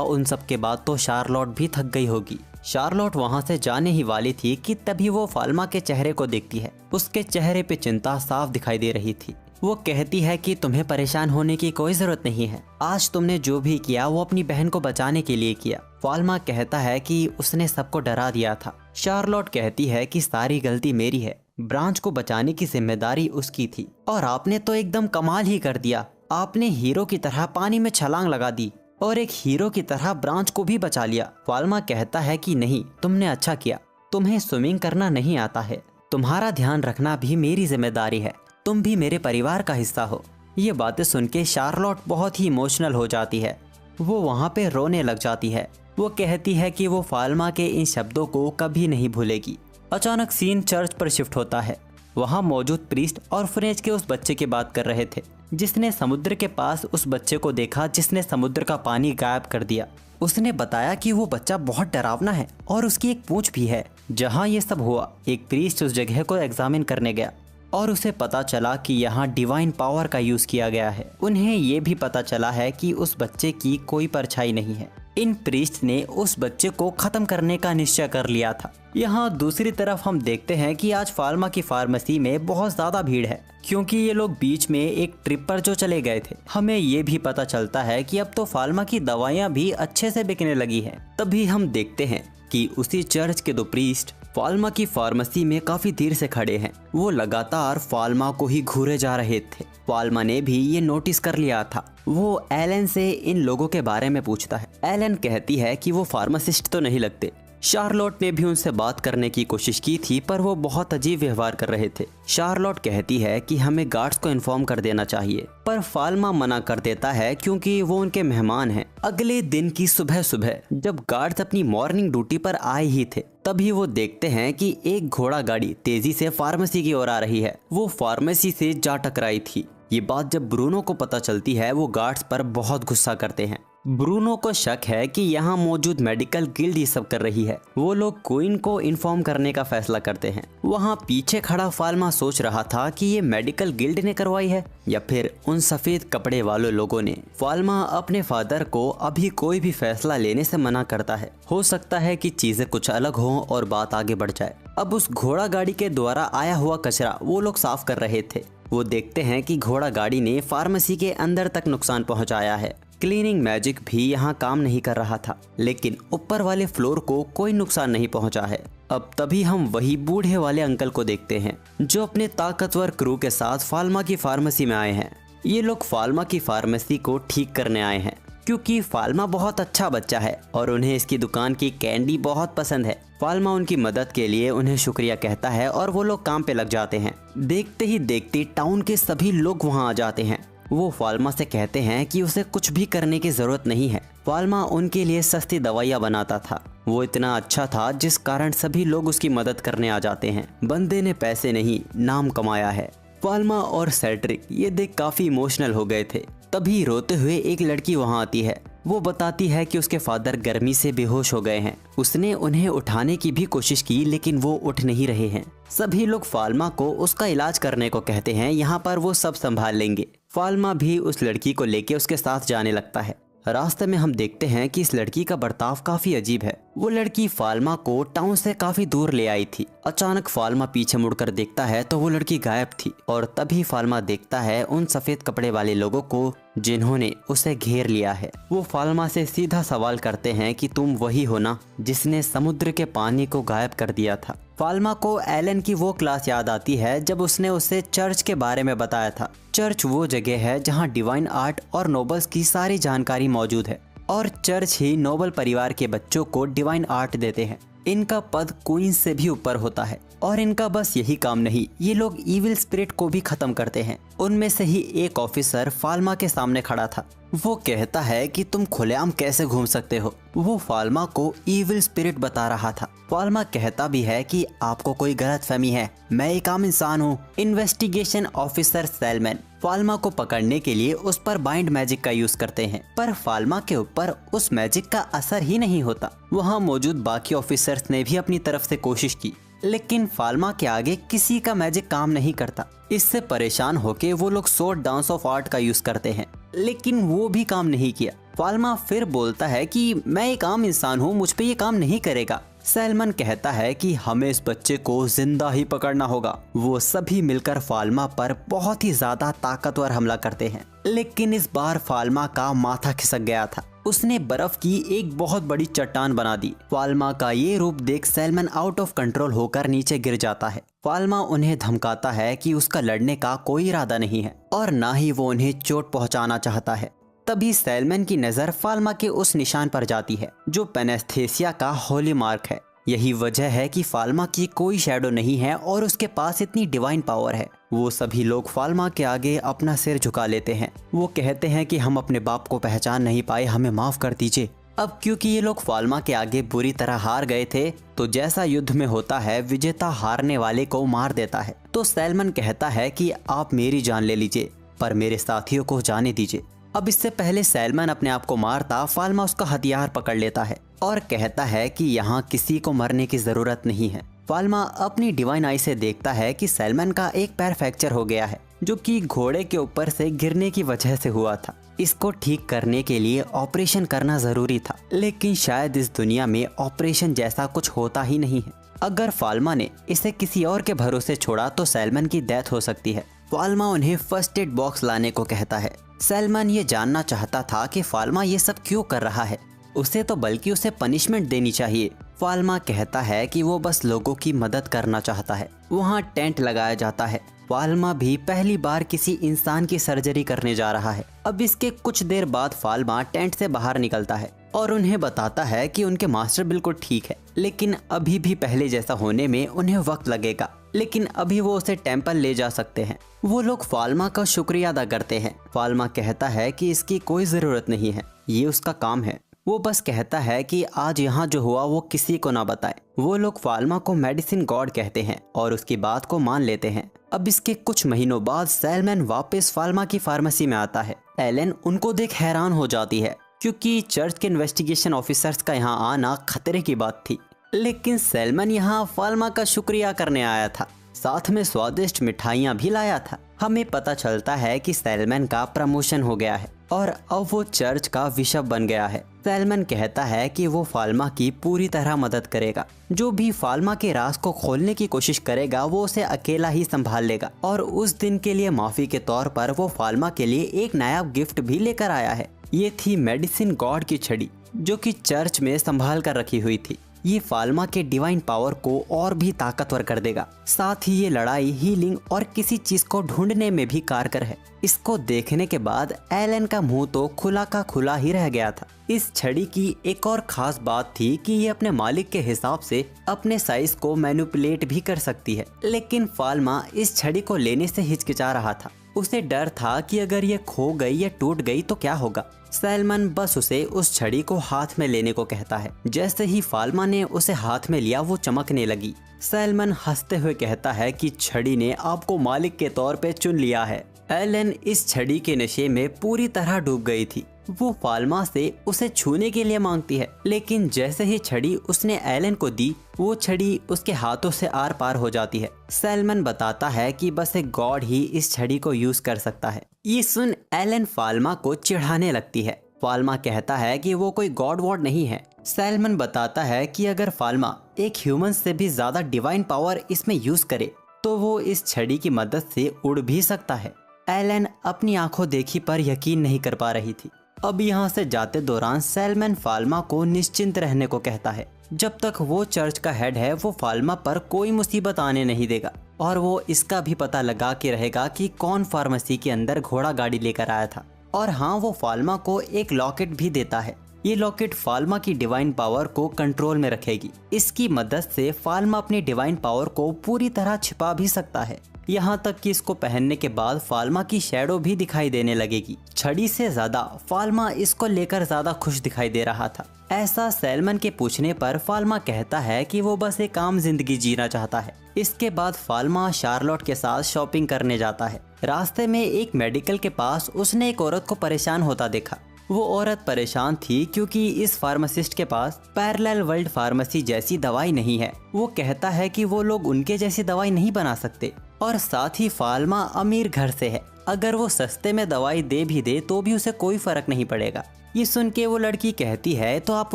उन सब के बाद तो शार्लोट भी थक गई होगी। शार्लोट वहां से जाने ही वाली थी कि तभी वो फाल्मा के चेहरे को देखती है। उसके चेहरे पे चिंता साफ दिखाई दे रही थी। वो कहती है कि तुम्हें परेशान होने की कोई जरूरत नहीं है, आज तुमने जो भी किया वो अपनी बहन को बचाने के लिए किया। फाल्मा कहता है कि उसने सबको डरा दिया था। शार्लोट कहती है कि सारी गलती मेरी है, ब्रांच को बचाने की जिम्मेदारी उसकी थी और आपने तो एकदम कमाल ही कर दिया। आपने हीरो की तरह पानी में छलांग लगा दी और एक हीरो की तरह ब्रांच को भी बचा लिया। फाल्मा कहता है कि नहीं, तुमने अच्छा किया, तुम्हें स्विमिंग करना नहीं आता है, तुम्हारा ध्यान रखना भी मेरी जिम्मेदारी है, तुम भी मेरे परिवार का हिस्सा हो। ये बातें सुन के शार्लोट बहुत ही इमोशनल हो जाती है। वो वहाँ पे रोने लग जाती है। वो कहती है कि वो फाल्मा के इन शब्दों को कभी नहीं भूलेगी। अचानक सीन चर्च पर शिफ्ट होता है। वहाँ मौजूद प्रीस्ट और फ्रेंच के उस बच्चे की बात कर रहे थे जिसने समुद्र के पास उस बच्चे को देखा जिसने समुद्र का पानी गायब कर दिया। उसने बताया कि वो बच्चा बहुत डरावना है और उसकी एक पूंछ भी है। जहाँ ये सब हुआ, एक प्रीस्ट उस जगह को एग्जामिन करने गया और उसे पता चला कि यहाँ डिवाइन पावर का यूज किया गया है। उन्हें ये भी पता चला है कि उस बच्चे की कोई परछाई नहीं है। इन प्रीस्ट ने उस बच्चे को खत्म करने का निश्चय कर लिया था। यहाँ दूसरी तरफ हम देखते हैं कि आज फाल्मा की फार्मेसी में बहुत ज्यादा भीड़ है क्योंकि ये लोग बीच में एक ट्रिप पर जो चले गए थे। हमें ये भी पता चलता है कि अब तो फाल्मा की दवाइयाँ भी अच्छे से बिकने लगी हैं। तभी हम देखते हैं कि उसी चर्च के दो प्रीस्ट फाल्मा की फार्मेसी में काफी देर से खड़े हैं। वो लगातार फाल्मा को ही घूरे जा रहे थे। फाल्मा ने भी ये नोटिस कर लिया था। वो एलन से इन लोगों के बारे में पूछता है। एलन कहती है कि वो फार्मासिस्ट तो नहीं लगते। शार्लोट ने भी उनसे बात करने की कोशिश की थी पर वो बहुत अजीब व्यवहार कर रहे थे। शार्लोट कहती है कि हमें गार्ड्स को इन्फॉर्म कर देना चाहिए, पर फाल्मा मना कर देता है क्योंकि वो उनके मेहमान हैं। अगले दिन की सुबह सुबह जब गार्ड्स अपनी मॉर्निंग ड्यूटी पर आए ही थे तभी वो देखते हैं कि एक घोड़ा गाड़ी तेजी से फार्मेसी की ओर आ रही है। वो फार्मेसी से जा टकराई थी। ये बात जब ब्रूनो को पता चलती है वो गार्ड्स पर बहुत गुस्सा करते हैं। ब्रूनो को शक है कि यहाँ मौजूद मेडिकल गिल्ड ये सब कर रही है। वो लोग क्वीन को इन्फॉर्म करने का फैसला करते हैं। वहाँ पीछे खड़ा फाल्मा सोच रहा था कि ये मेडिकल गिल्ड ने करवाई है या फिर उन सफेद कपड़े वाले लोगों ने। फाल्मा अपने फादर को अभी कोई भी फैसला लेने से मना करता है। हो सकता है कि चीजें कुछ अलग हों और बात आगे बढ़ जाए। अब उस घोड़ा गाड़ी के द्वारा आया हुआ कचरा वो लोग साफ कर रहे थे। वो देखते हैं कि घोड़ा गाड़ी ने फार्मेसी के अंदर तक नुकसान पहुंचाया है। क्लीनिंग मैजिक भी यहाँ काम नहीं कर रहा था, लेकिन ऊपर वाले फ्लोर को कोई नुकसान नहीं पहुंचा है। अब तभी हम वही बूढ़े वाले अंकल को देखते हैं जो अपने ताकतवर क्रू के साथ फाल्मा की फार्मेसी में आए हैं। ये लोग फाल्मा की फार्मेसी को ठीक करने आए हैं क्योंकि फाल्मा बहुत अच्छा बच्चा है और उन्हें इसकी दुकान की कैंडी बहुत पसंद है। फाल्मा उनकी मदद के लिए उन्हें शुक्रिया कहता है और वो लोग काम पे लग जाते हैं। देखते ही देखते टाउन के सभी लोग वहाँ आ जाते हैं। वो फाल्मा से कहते हैं कि उसे कुछ भी करने की जरूरत नहीं है। फाल्मा उनके लिए सस्ती दवाइयाँ बनाता था। वो इतना अच्छा था जिस कारण सभी लोग उसकी मदद करने आ जाते हैं। बंदे ने पैसे नहीं, नाम कमाया है। फाल्मा और सेड्रिक ये देख काफी इमोशनल हो गए थे। तभी रोते हुए एक लड़की वहाँ आती है। वो बताती है कि उसके फादर गर्मी से बेहोश हो गए हैं। उसने उन्हें उठाने की भी कोशिश की लेकिन वो उठ नहीं रहे हैं। सभी लोग फाल्मा को उसका इलाज करने को कहते हैं, यहाँ पर वो सब संभाल लेंगे। फाल्मा भी उस लड़की को लेके उसके साथ जाने लगता है। रास्ते में हम देखते हैं कि इस लड़की का बर्ताव काफी अजीब है। वो लड़की फाल्मा को टाउन से काफी दूर ले आई थी। अचानक फाल्मा पीछे मुड़कर देखता है तो वो लड़की गायब थी और तभी फाल्मा देखता है उन सफेद कपड़े वाले लोगों को जिन्होंने उसे घेर लिया है। वो फाल्मा से सीधा सवाल करते हैं कि तुम वही हो ना जिसने समुद्र के पानी को गायब कर दिया था। फाल्मा को एलन की वो क्लास याद आती है जब उसने उसे चर्च के बारे में बताया था। चर्च वो जगह है जहाँ डिवाइन आर्ट और नोबल्स की सारी जानकारी मौजूद है और चर्च ही नोबल परिवार के बच्चों को डिवाइन आर्ट देते हैं। इनका पद क्वीन से भी ऊपर होता है और इनका बस यही काम नहीं, ये लोग इविल स्पिरिट को भी खत्म करते हैं। उनमें से ही एक ऑफिसर फाल्मा के सामने खड़ा था। वो कहता है कि तुम खुलेआम कैसे घूम सकते हो। वो फाल्मा को इविल स्पिरिट बता रहा था। फाल्मा कहता भी है कि आपको कोई गलतफहमी है, मैं एक आम इंसान हूँ। इन्वेस्टिगेशन ऑफिसर सैलमन फाल्मा को पकड़ने के लिए उस पर बाइंड मैजिक का यूज करते हैं, पर फाल्मा के ऊपर उस मैजिक का असर ही नहीं होता। वहाँ मौजूद बाकी ऑफिसर्स ने भी अपनी तरफ से कोशिश की, लेकिन फाल्मा के आगे किसी का मैजिक काम नहीं करता। इससे परेशान होके वो लोग स्वॉर्ड डांस ऑफ आर्ट का यूज करते हैं, लेकिन वो भी काम नहीं किया। फाल्मा फिर बोलता है कि मैं एक आम इंसान हूँ, मुझ पे ये काम नहीं करेगा। सैलमन कहता है कि हमें इस बच्चे को जिंदा ही पकड़ना होगा। वो सभी मिलकर फाल्मा पर बहुत ही ज्यादा ताकतवर हमला करते हैं, लेकिन इस बार फाल्मा का माथा खिसक गया था। उसने बर्फ की एक बहुत बड़ी चट्टान बना दी। फाल्मा का ये रूप देख सैलमन आउट ऑफ कंट्रोल होकर नीचे गिर जाता है। फाल्मा उन्हें धमकाता है कि उसका लड़ने का कोई इरादा नहीं है और ना ही वो उन्हें चोट पहुंचाना चाहता है। तभी सैलमन की नजर फाल्मा के उस निशान पर जाती है जो पेनेस्थेसिया का होली मार्क है। यही वजह है कि फाल्मा की कोई शैडो नहीं है और उसके पास इतनी डिवाइन पावर है। वो सभी लोग फाल्मा के आगे अपना सिर झुका लेते हैं। वो कहते हैं कि हम अपने बाप को पहचान नहीं पाए, हमें माफ कर दीजिए। अब क्योंकि ये लोग फाल्मा के आगे बुरी तरह हार गए थे, तो जैसा युद्ध में होता है विजेता हारने वाले को मार देता है। तो सैलमन कहता है कि आप मेरी जान ले लीजिए, पर मेरे साथियों को जाने दीजिए। अब इससे पहले सैलमन अपने आप को मारता, फाल्मा उसका हथियार पकड़ लेता है और कहता है कि यहाँ किसी को मरने की जरूरत नहीं है। फाल्मा अपनी डिवाइन आई से देखता है कि सैलमन का एक पैर फ्रैक्चर हो गया है, जो कि घोड़े के ऊपर से गिरने की वजह से हुआ था। इसको ठीक करने के लिए ऑपरेशन करना जरूरी था, लेकिन शायद इस दुनिया में ऑपरेशन जैसा कुछ होता ही नहीं है। अगर फाल्मा ने इसे किसी और के भरोसे छोड़ा तो सैलमन की डेथ हो सकती है। फाल्मा उन्हें फर्स्ट एड बॉक्स लाने को कहता है। सैलमन ये जानना चाहता था कि फाल्मा ये सब क्यों कर रहा है। उसे तो बल्कि उसे पनिशमेंट देनी चाहिए। फाल्मा कहता है कि वो बस लोगों की मदद करना चाहता है। वहाँ टेंट लगाया जाता है। फाल्मा भी पहली बार किसी इंसान की सर्जरी करने जा रहा है। अब इसके कुछ देर बाद फाल्मा टेंट से बाहर निकलता है और उन्हें बताता है कि उनके मास्टर बिल्कुल ठीक है, लेकिन अभी भी पहले जैसा होने में उन्हें वक्त लगेगा, लेकिन अभी वो उसे टेम्पल ले जा सकते हैं। वो लोग फाल्मा का शुक्रिया अदा करते हैं। फाल्मा कहता है कि इसकी कोई जरूरत नहीं है, ये उसका काम है। वो बस कहता है कि आज यहाँ जो हुआ वो किसी को ना बताए। वो लोग फाल्मा को मेडिसिन गॉड कहते हैं और उसकी बात को मान लेते हैं। अब इसके कुछ महीनों बाद सैलमन वापस फाल्मा की फार्मेसी में आता है। एलन उनको देख हैरान हो जाती है, क्योंकि चर्च के इन्वेस्टिगेशन ऑफिसर्स का यहाँ आना खतरे की बात थी। लेकिन सैलमन यहाँ फाल्मा का शुक्रिया करने आया था, साथ में स्वादिष्ट मिठाइयाँ भी लाया था। हमें पता चलता है कि सैलमन का प्रमोशन हो गया है और अब वो चर्च का बिशप बन गया है। सैलमन कहता है कि वो फाल्मा की पूरी तरह मदद करेगा। जो भी फाल्मा के राज को खोलने की कोशिश करेगा वो उसे अकेला ही संभाल लेगा, और उस दिन के लिए माफी के तौर पर वो फाल्मा के लिए एक नया गिफ्ट भी लेकर आया है। ये थी मेडिसिन गॉड की छड़ी, जो कि चर्च में संभाल कर रखी हुई थी। ये फाल्मा के डिवाइन पावर को और भी ताकतवर कर देगा। साथ ही ये लड़ाई, हीलिंग और किसी चीज को ढूंढने में भी कारगर है। इसको देखने के बाद एलन का मुंह तो खुला का खुला ही रह गया था। इस छड़ी की एक और खास बात थी कि ये अपने मालिक के हिसाब से अपने साइज को मैनिपुलेट भी कर सकती है। लेकिन फाल्मा इस छड़ी को लेने से हिचकिचा रहा था। उसे डर था कि अगर ये खो गई या टूट गई तो क्या होगा। सैलमन बस उसे उस छड़ी को हाथ में लेने को कहता है। जैसे ही फाल्मा ने उसे हाथ में लिया वो चमकने लगी। सैलमन हंसते हुए कहता है कि छड़ी ने आपको मालिक के तौर पे चुन लिया है। एलन इस छड़ी के नशे में पूरी तरह डूब गई थी। वो फाल्मा से उसे छूने के लिए मांगती है, लेकिन जैसे ही छड़ी उसने एलन को दी वो छड़ी उसके हाथों से आर पार हो जाती है। सैलमन बताता है कि बस एक गॉड ही इस छड़ी को यूज कर सकता है। ये सुन एलन फाल्मा को चिढ़ाने लगती है। फाल्मा कहता है कि वो कोई गॉड वॉड नहीं है। सैलमन बताता है कि अगर फाल्मा एक ह्यूमन से भी ज्यादा डिवाइन पावर इसमें यूज करे तो वो इस छड़ी की मदद से उड़ भी सकता है। एलन अपनी आंखों देखी पर यकीन नहीं कर पा रही थी। अब यहाँ से जाते दौरान सैलमन फाल्मा को निश्चिंत रहने को कहता है। जब तक वो चर्च का हेड है वो फाल्मा पर कोई मुसीबत आने नहीं देगा और वो इसका भी पता लगा के रहेगा कि कौन फार्मेसी के अंदर घोड़ा गाड़ी लेकर आया था। और हाँ, वो फाल्मा को एक लॉकेट भी देता है। ये लॉकेट फाल्मा की डिवाइन पावर को कंट्रोल में रखेगी। इसकी मदद से फाल्मा अपनी डिवाइन पावर को पूरी तरह छिपा भी सकता है, यहाँ तक कि इसको पहनने के बाद फाल्मा की शैडो भी दिखाई देने लगेगी। छड़ी से ज्यादा फाल्मा इसको लेकर ज्यादा खुश दिखाई दे रहा था। ऐसा सैलमन के पूछने पर फाल्मा कहता है कि वो बस एक आम जिंदगी जीना चाहता है। इसके बाद फाल्मा शार्लोट के साथ शॉपिंग करने जाता है। रास्ते में एक मेडिकल के पास उसने एक औरत को परेशान होता देखा। वो औरत परेशान थी क्योंकि इस फार्मासिस्ट के पास पैरेलल वर्ल्ड फार्मेसी जैसी दवाई नहीं है। वो कहता है कि वो लोग उनके जैसी दवाई नहीं बना सकते और साथ ही फाल्मा अमीर घर से है, अगर वो सस्ते में दवाई दे भी दे तो भी उसे कोई फर्क नहीं पड़ेगा। ये सुन के वो लड़की कहती है तो आप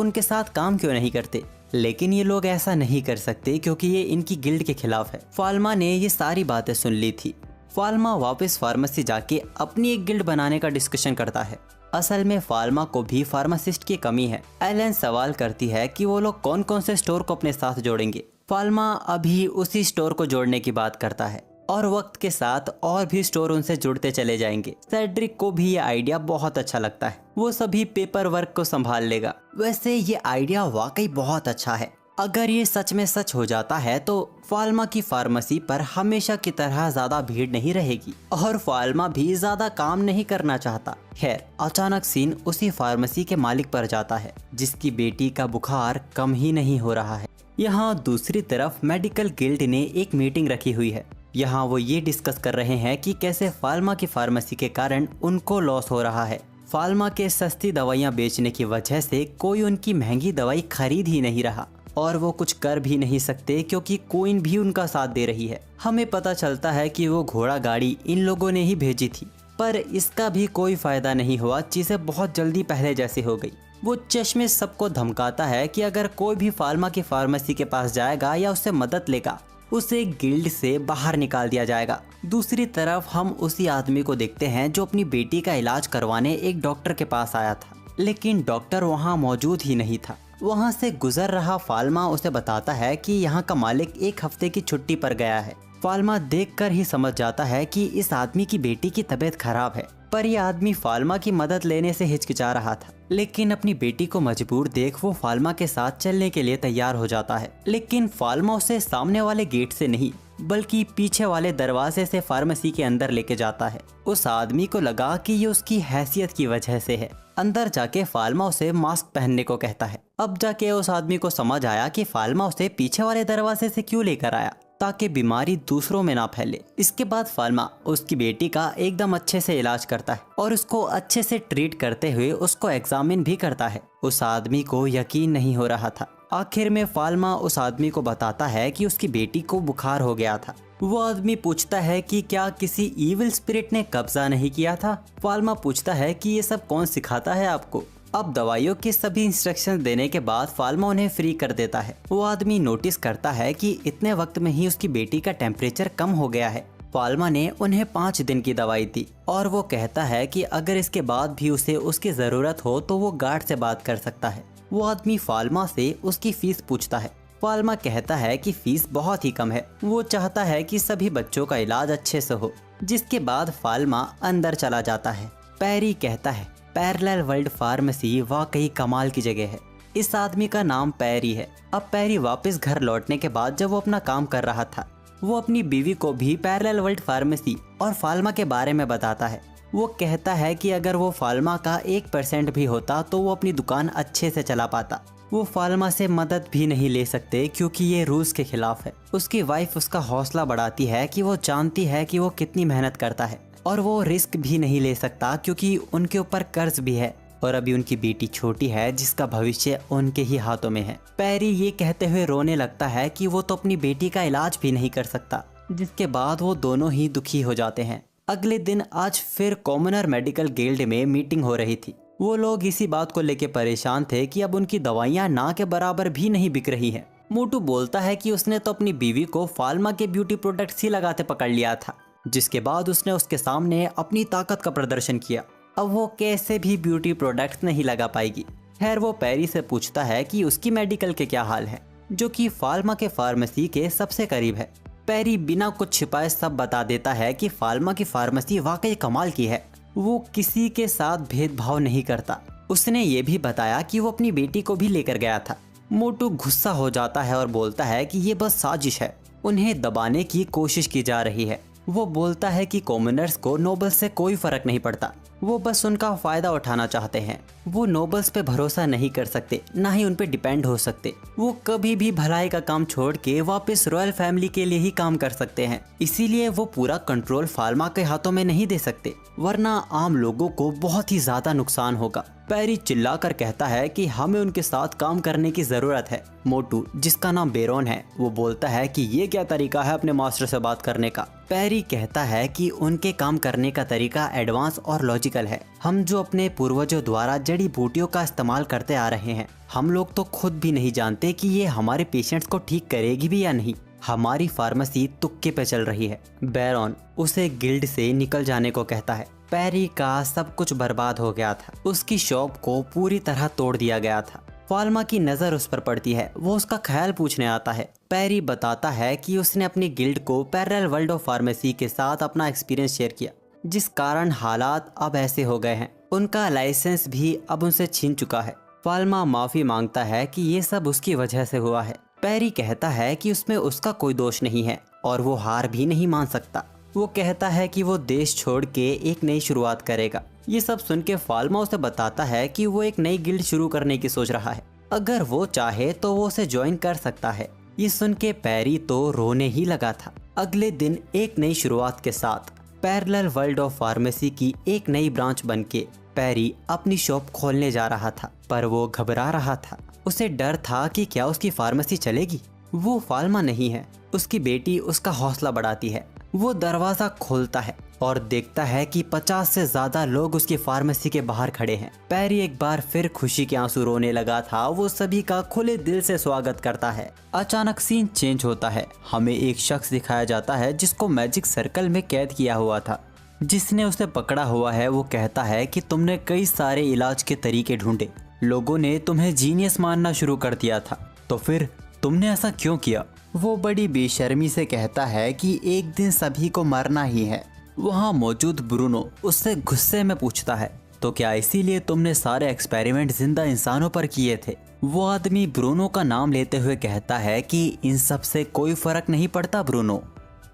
उनके साथ काम क्यों नहीं करते, लेकिन ये लोग ऐसा नहीं कर सकते क्योंकि ये इनकी गिल्ड के खिलाफ है। फाल्मा ने ये सारी बातें सुन ली थी। फाल्मा वापस फार्मेसी जाके अपनी एक गिल्ड बनाने का डिस्कशन करता है। असल में फाल्मा को भी फार्मासिस्ट की कमी है। एलन सवाल करती है कि वो लोग कौन कौन से स्टोर को अपने साथ जोड़ेंगे। फाल्मा अभी उसी स्टोर को जोड़ने की बात करता है और वक्त के साथ और भी स्टोर उनसे जुड़ते चले जाएंगे। सेड्रिक को भी ये आइडिया बहुत अच्छा लगता है, वो सभी पेपर वर्क को संभाल लेगा। वैसे ये आइडिया वाकई बहुत अच्छा है। अगर ये सच में सच हो जाता है तो फाल्मा की फार्मेसी पर हमेशा की तरह ज्यादा भीड़ नहीं रहेगी और फाल्मा भी ज्यादा काम नहीं करना चाहता। खैर, अचानक सीन उसी फार्मेसी के मालिक पर जाता है जिसकी बेटी का बुखार कम ही नहीं हो रहा है। यहाँ दूसरी तरफ मेडिकल गिल्ड ने एक मीटिंग रखी हुई है। यहाँ वो ये डिस्कस कर रहे हैं कि कैसे फाल्मा की फार्मेसी के कारण उनको लॉस हो रहा है। फाल्मा के सस्ती दवाइयाँ बेचने की वजह से कोई उनकी महंगी दवाई खरीद ही नहीं रहा और वो कुछ कर भी नहीं सकते क्योंकि क्वीन भी उनका साथ दे रही है। हमें पता चलता है कि वो घोड़ा गाड़ी इन लोगों ने ही भेजी थी, पर इसका भी कोई फायदा नहीं हुआ। चीजें बहुत जल्दी पहले जैसी हो गई। वो चश्मे सबको धमकाता है कि अगर कोई भी फाल्मा की फार्मेसी के पास जाएगा या उससे मदद लेगा उसे गिल्ड से बाहर निकाल दिया जाएगा। दूसरी तरफ हम उसी आदमी को देखते हैं जो अपनी बेटी का इलाज करवाने एक डॉक्टर के पास आया था, लेकिन डॉक्टर वहाँ मौजूद ही नहीं था। वहाँ से गुजर रहा फाल्मा उसे बताता है कि यहाँ का मालिक एक हफ्ते की छुट्टी पर गया है। फाल्मा देखकर ही समझ जाता है कि इस आदमी की बेटी की तबीयत खराब है, पर यह आदमी फाल्मा की मदद लेने से हिचकिचा रहा था। लेकिन अपनी बेटी को मजबूर देख वो फाल्मा के साथ चलने के लिए तैयार हो जाता है। लेकिन फाल्मा उसे सामने वाले गेट से नहीं बल्कि पीछे वाले दरवाजे से फार्मेसी के अंदर लेके जाता है। उस आदमी को लगा कि ये उसकी हैसियत की वजह से है। अंदर जाके फाल्मा उसे मास्क पहनने को कहता है। अब जाके उस आदमी को समझ आया कि फाल्मा उसे पीछे वाले दरवाजे से क्यों लेकर आया, ताकि बीमारी दूसरों में ना फैले। इसके बाद फाल्मा उसकी बेटी का एकदम अच्छे से इलाज करता है और उसको अच्छे से ट्रीट करते हुए उसको एग्जामिन भी करता है। उस आदमी को यकीन नहीं हो रहा था। आखिर में फाल्मा उस आदमी को बताता है कि उसकी बेटी को बुखार हो गया था। वो आदमी पूछता है कि क्या किसी इविल स्पिरिट ने कब्जा नहीं किया था। फाल्मा पूछता है कि ये सब कौन सिखाता है आपको। अब दवाइयों के सभी इंस्ट्रक्शन देने के बाद फाल्मा उन्हें फ्री कर देता है। वो आदमी नोटिस करता है कि इतने वक्त में ही उसकी बेटी का टेम्परेचर कम हो गया है। फाल्मा ने उन्हें 5 दिन की दवाई दी और वो कहता है कि अगर इसके बाद भी उसे उसकी जरूरत हो तो वो गार्ड से बात कर सकता है। वो आदमी फाल्मा से उसकी फीस पूछता है। फाल्मा कहता है कि फीस बहुत ही कम है। वो चाहता है कि सभी बच्चों का इलाज अच्छे से हो। जिसके बाद फाल्मा अंदर चला जाता है। पैरी कहता है पैरेलल वर्ल्ड फार्मेसी वाकई कमाल की जगह है। इस आदमी का नाम पैरी है। अब पैरी वापस घर लौटने के बाद जब वो अपना काम कर रहा था वो अपनी बीवी को भी पैरेलल वर्ल्ड फार्मेसी और फाल्मा के बारे में बताता है। वो कहता है कि अगर वो फाल्मा का 1% भी होता तो वो अपनी दुकान अच्छे से चला पाता। वो फाल्मा से मदद भी नहीं ले सकते क्योंकि ये रूल्स के खिलाफ है। उसकी वाइफ उसका हौसला बढ़ाती है कि वो जानती है कि वो कितनी मेहनत करता है और वो रिस्क भी नहीं ले सकता क्योंकि उनके ऊपर कर्ज भी है और अभी उनकी बेटी छोटी है जिसका भविष्य उनके ही हाथों में है। पैरी ये कहते हुए रोने लगता है कि वो तो अपनी बेटी का इलाज भी नहीं कर सकता, जिसके बाद वो दोनों ही दुखी हो जाते हैं। अगले दिन आज फिर कॉमनर मेडिकल गिल्ड में मीटिंग हो रही थी। वो लोग इसी बात को लेकर परेशान थे कि अब उनकी दवाइयाँ ना के बराबर भी नहीं बिक रही हैं। मोटू बोलता है कि उसने तो अपनी बीवी को फाल्मा के ब्यूटी प्रोडक्ट्स ही लगाते पकड़ लिया था, जिसके बाद उसने उसके सामने अपनी ताकत का प्रदर्शन किया। अब वो कैसे भी ब्यूटी प्रोडक्ट्स नहीं लगा पाएगी। खैर वो पैरी से पूछता है कि उसकी मेडिकल के क्या हाल है, जो कि फाल्मा के फार्मेसी के सबसे करीब है। पैरी बिना कुछ छिपाए सब बता देता है कि फाल्मा की फार्मेसी वाकई कमाल की है। वो किसी के साथ भेदभाव नहीं करता। उसने ये भी बताया कि वो अपनी बेटी को भी लेकर गया था। मोटू गुस्सा हो जाता है और बोलता है कि ये बस साजिश है, उन्हें दबाने की कोशिश की जा रही है। वो बोलता है कि कॉमनर्स को नोबल्स से कोई फर्क नहीं पड़ता, वो बस उनका फायदा उठाना चाहते हैं। वो नोबल्स पे भरोसा नहीं कर सकते, ना ही उन पे डिपेंड हो सकते। वो कभी भी भलाई का काम छोड़ के वापस रॉयल फैमिली के लिए ही काम कर सकते हैं। इसीलिए वो पूरा कंट्रोल फाल्मा के हाथों में नहीं दे सकते, वरना आम लोगों को बहुत ही ज्यादा नुकसान होगा। पैरी चिल्लाकर कहता है कि हमें उनके साथ काम करने की जरूरत है। मोटू, जिसका नाम बेरोन है, वो बोलता है कि ये क्या तरीका है अपने मास्टर से बात करने का। पैरी कहता है कि उनके काम करने का तरीका एडवांस और लॉजिकल है। हम जो अपने पूर्वजों द्वारा जड़ी बूटियों का इस्तेमाल करते आ रहे हैं, हम लोग तो खुद भी नहीं जानते कि ये हमारे पेशेंट्स को ठीक करेगी भी या नहीं। हमारी फार्मेसी तुक्के पे चल रही है। बेरोन उसे गिल्ड से निकल जाने को कहता है। पैरी का सब कुछ बर्बाद हो गया था, उसकी शॉप को पूरी तरह तोड़ दिया गया था। फाल्मा की नज़र उस पर पड़ती है, वो उसका ख्याल पूछने आता है। पैरी बताता है कि उसने अपनी गिल्ड को पैरेलल वर्ल्ड ऑफ फार्मेसी के साथ अपना एक्सपीरियंस शेयर किया, जिस कारण हालात अब ऐसे हो गए हैं। उनका लाइसेंस भी अब उनसे छीन चुका है। फाल्मा माफ़ी मांगता है कि ये सब उसकी वजह से हुआ है। पैरी कहता है कि उसमें उसका कोई दोष नहीं है और वो हार भी नहीं मान सकता। वो कहता है कि वो देश छोड़ के एक नई शुरुआत करेगा। ये सब सुन के फाल्मा उसे बताता है कि वो एक नई गिल्ड शुरू करने की सोच रहा है। अगर वो चाहे तो वो उसे ज्वाइन कर सकता है। ये सुन के पैरी तो रोने ही लगा था। अगले दिन एक नई शुरुआत के साथ पैरेलल वर्ल्ड ऑफ फार्मेसी की एक नई ब्रांच बनके पैरी अपनी शॉप खोलने जा रहा था, पर वो घबरा रहा था। उसे डर था कि क्या उसकी फार्मेसी चलेगी। वो फाल्मा नहीं है, उसकी बेटी उसका हौसला बढ़ाती है। वो दरवाजा खोलता है और देखता है कि 50 से ज्यादा लोग उसकी फार्मेसी के बाहर खड़े हैं। पैरी एक बार फिर खुशी के आंसू रोने लगा था। वो सभी का खुले दिल से स्वागत करता है। अचानक सीन चेंज होता है। हमें एक शख्स दिखाया जाता है जिसको मैजिक सर्कल में कैद किया हुआ था। जिसने उसे पकड़ा हुआ है वो कहता है कि तुमने कई सारे इलाज के तरीके ढूंढे, लोगों ने तुम्हें जीनियस मानना शुरू कर दिया था, तो फिर तुमने ऐसा क्यों किया। वो बड़ी बेशर्मी से कहता है कि एक दिन सभी को मरना ही है। वहाँ मौजूद ब्रूनो उससे गुस्से में पूछता है, तो क्या इसीलिए तुमने सारे एक्सपेरिमेंट जिंदा इंसानों पर किए थे। वो आदमी ब्रूनो का नाम लेते हुए कहता है कि इन सब से कोई फर्क नहीं पड़ता ब्रूनो,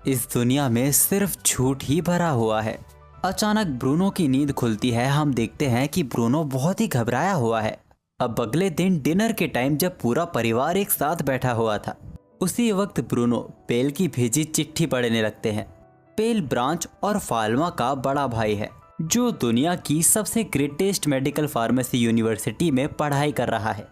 इस दुनिया में सिर्फ झूठ ही भरा हुआ है। अचानक ब्रूनो की नींद खुलती है। हम देखते हैं कि ब्रूनो बहुत ही घबराया हुआ है। अब अगले दिन डिनर के टाइम जब पूरा परिवार एक साथ बैठा हुआ था, उसी वक्त ब्रूनो पेल की भेजी चिट्ठी पढ़ने लगते हैं। पेल ब्रांच और फाल्मा का बड़ा भाई है, जो दुनिया की सबसे ग्रेटेस्ट मेडिकल फार्मेसी यूनिवर्सिटी में पढ़ाई कर रहा है।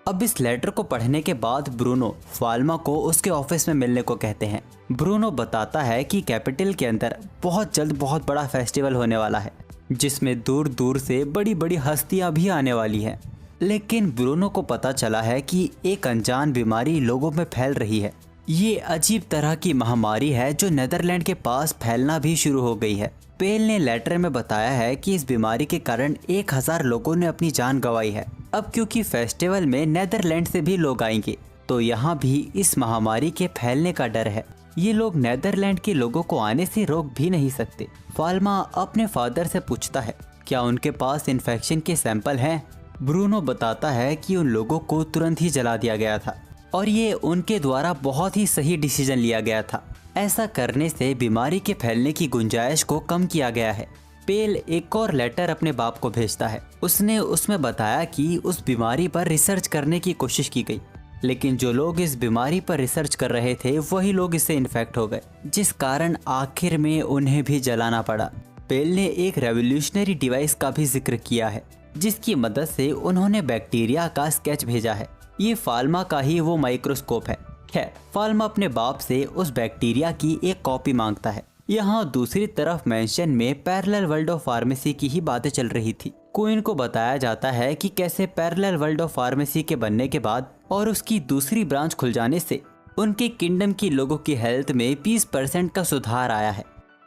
अब इस लेटर को पढ़ने के बाद ब्रूनो फाल्मा को उसके ऑफिस में मिलने को कहते हैं। ब्रूनो बताता है कि कैपिटल के अंदर बहुत जल्द बहुत बड़ा फेस्टिवल होने वाला है, जिसमें दूर दूर से बड़ी बड़ी हस्तियां भी आने वाली हैं। लेकिन ब्रूनो को पता चला है कि एक अनजान बीमारी लोगों में फैल रही है। ये अजीब तरह की महामारी है जो नीदरलैंड के पास फैलना भी शुरू हो गई है। पेल ने लेटर में बताया है कि इस बीमारी के कारण 1000 लोगों ने अपनी जान गंवाई है। अब क्योंकि फेस्टिवल में नीदरलैंड से भी लोग आएंगे, तो यहाँ भी इस महामारी के फैलने का डर है। ये लोग नीदरलैंड के लोगों को आने से रोक भी नहीं सकते। फाल्मा अपने फादर से पूछता है, क्या उनके पास इन्फेक्शन के सैंपल हैं। ब्रूनो बताता है कि उन लोगों को तुरंत ही जला दिया गया था और ये उनके द्वारा बहुत ही सही डिसीजन लिया गया था। ऐसा करने से बीमारी के फैलने की गुंजाइश को कम किया गया है। पेल एक और लेटर अपने बाप को भेजता है। उसने उसमें बताया कि उस बीमारी पर रिसर्च करने की कोशिश की गई, लेकिन जो लोग इस बीमारी पर रिसर्च कर रहे थे वही लोग इससे इन्फेक्ट हो गए, जिस कारण आखिर में उन्हें भी जलाना पड़ा। पेल ने एक रेवोल्यूशनरी डिवाइस का भी जिक्र किया है, जिसकी मदद से उन्होंने बैक्टीरिया का स्केच भेजा है। ये फाल्मा का ही वो माइक्रोस्कोप है। खैर, फाल्मा अपने बाप से उस बैक्टीरिया की एक कॉपी मांगता है। यहाँ दूसरी तरफ मेंशन में पैरेलल वर्ल्ड ऑफ फार्मेसी की ही बातें चल रही थी। क्वीन को बताया जाता है कि कैसे पैरेलल वर्ल्ड ऑफ फार्मेसी के बनने के बाद और उसकी दूसरी ब्रांच खुल जाने से उनके किंगडम की लोगों की हेल्थ में 20% का सुधार आया है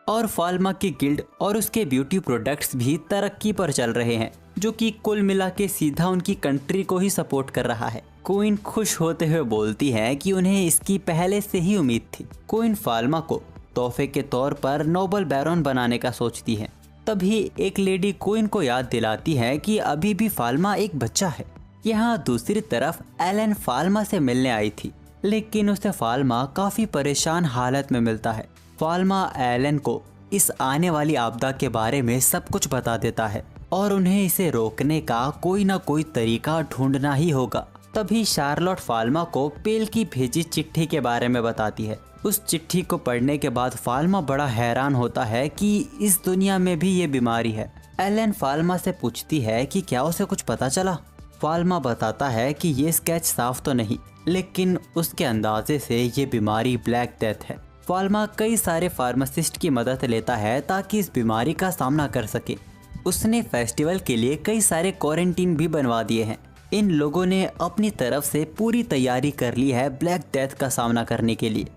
और फाल्मा की गिल्ड और उसके ब्यूटी प्रोडक्ट्स भी तरक्की पर चल रहे हैं। जो कि कुल मिला के सीधा उनकी कंट्री को ही सपोर्ट कर रहा है। क्वीन खुश होते हुए बोलती है कि उन्हें इसकी पहले से ही उम्मीद थी। क्वीन फाल्मा को तोहफे के तौर पर नोबल बैरन बनाने का सोचती है। तभी एक लेडी क्वीन को याद दिलाती है कि अभी भी फाल्मा एक बच्चा है। यहाँ दूसरी तरफ एलन फाल्मा से मिलने आई थी, लेकिन उसे फाल्मा काफी परेशान हालत में मिलता है। फाल्मा एलन को इस आने वाली आपदा के बारे में सब कुछ बता देता है और उन्हें इसे रोकने का कोई ना कोई तरीका ढूंढना ही होगा। तभी शार्लोट फाल्मा को पेल की भेजी चिट्ठी के बारे में बताती है। उस चिट्ठी को पढ़ने के बाद फाल्मा बड़ा हैरान होता है कि इस दुनिया में भी ये बीमारी है। एलन फाल्मा से पूछती है कि क्या उसे कुछ पता चला। फाल्मा बताता है कि ये स्केच साफ तो नहीं, लेकिन उसके अंदाजे से ये बीमारी ब्लैक डेथ है। फाल्मा कई सारे फार्मासिस्ट की मदद लेता है ताकि इस बीमारी का सामना कर सके। उसने फेस्टिवल के लिए कई सारे क्वारंटीन भी बनवा दिए हैं। इन लोगों ने अपनी तरफ से पूरी तैयारी कर ली है ब्लैक डेथ का सामना करने के लिए।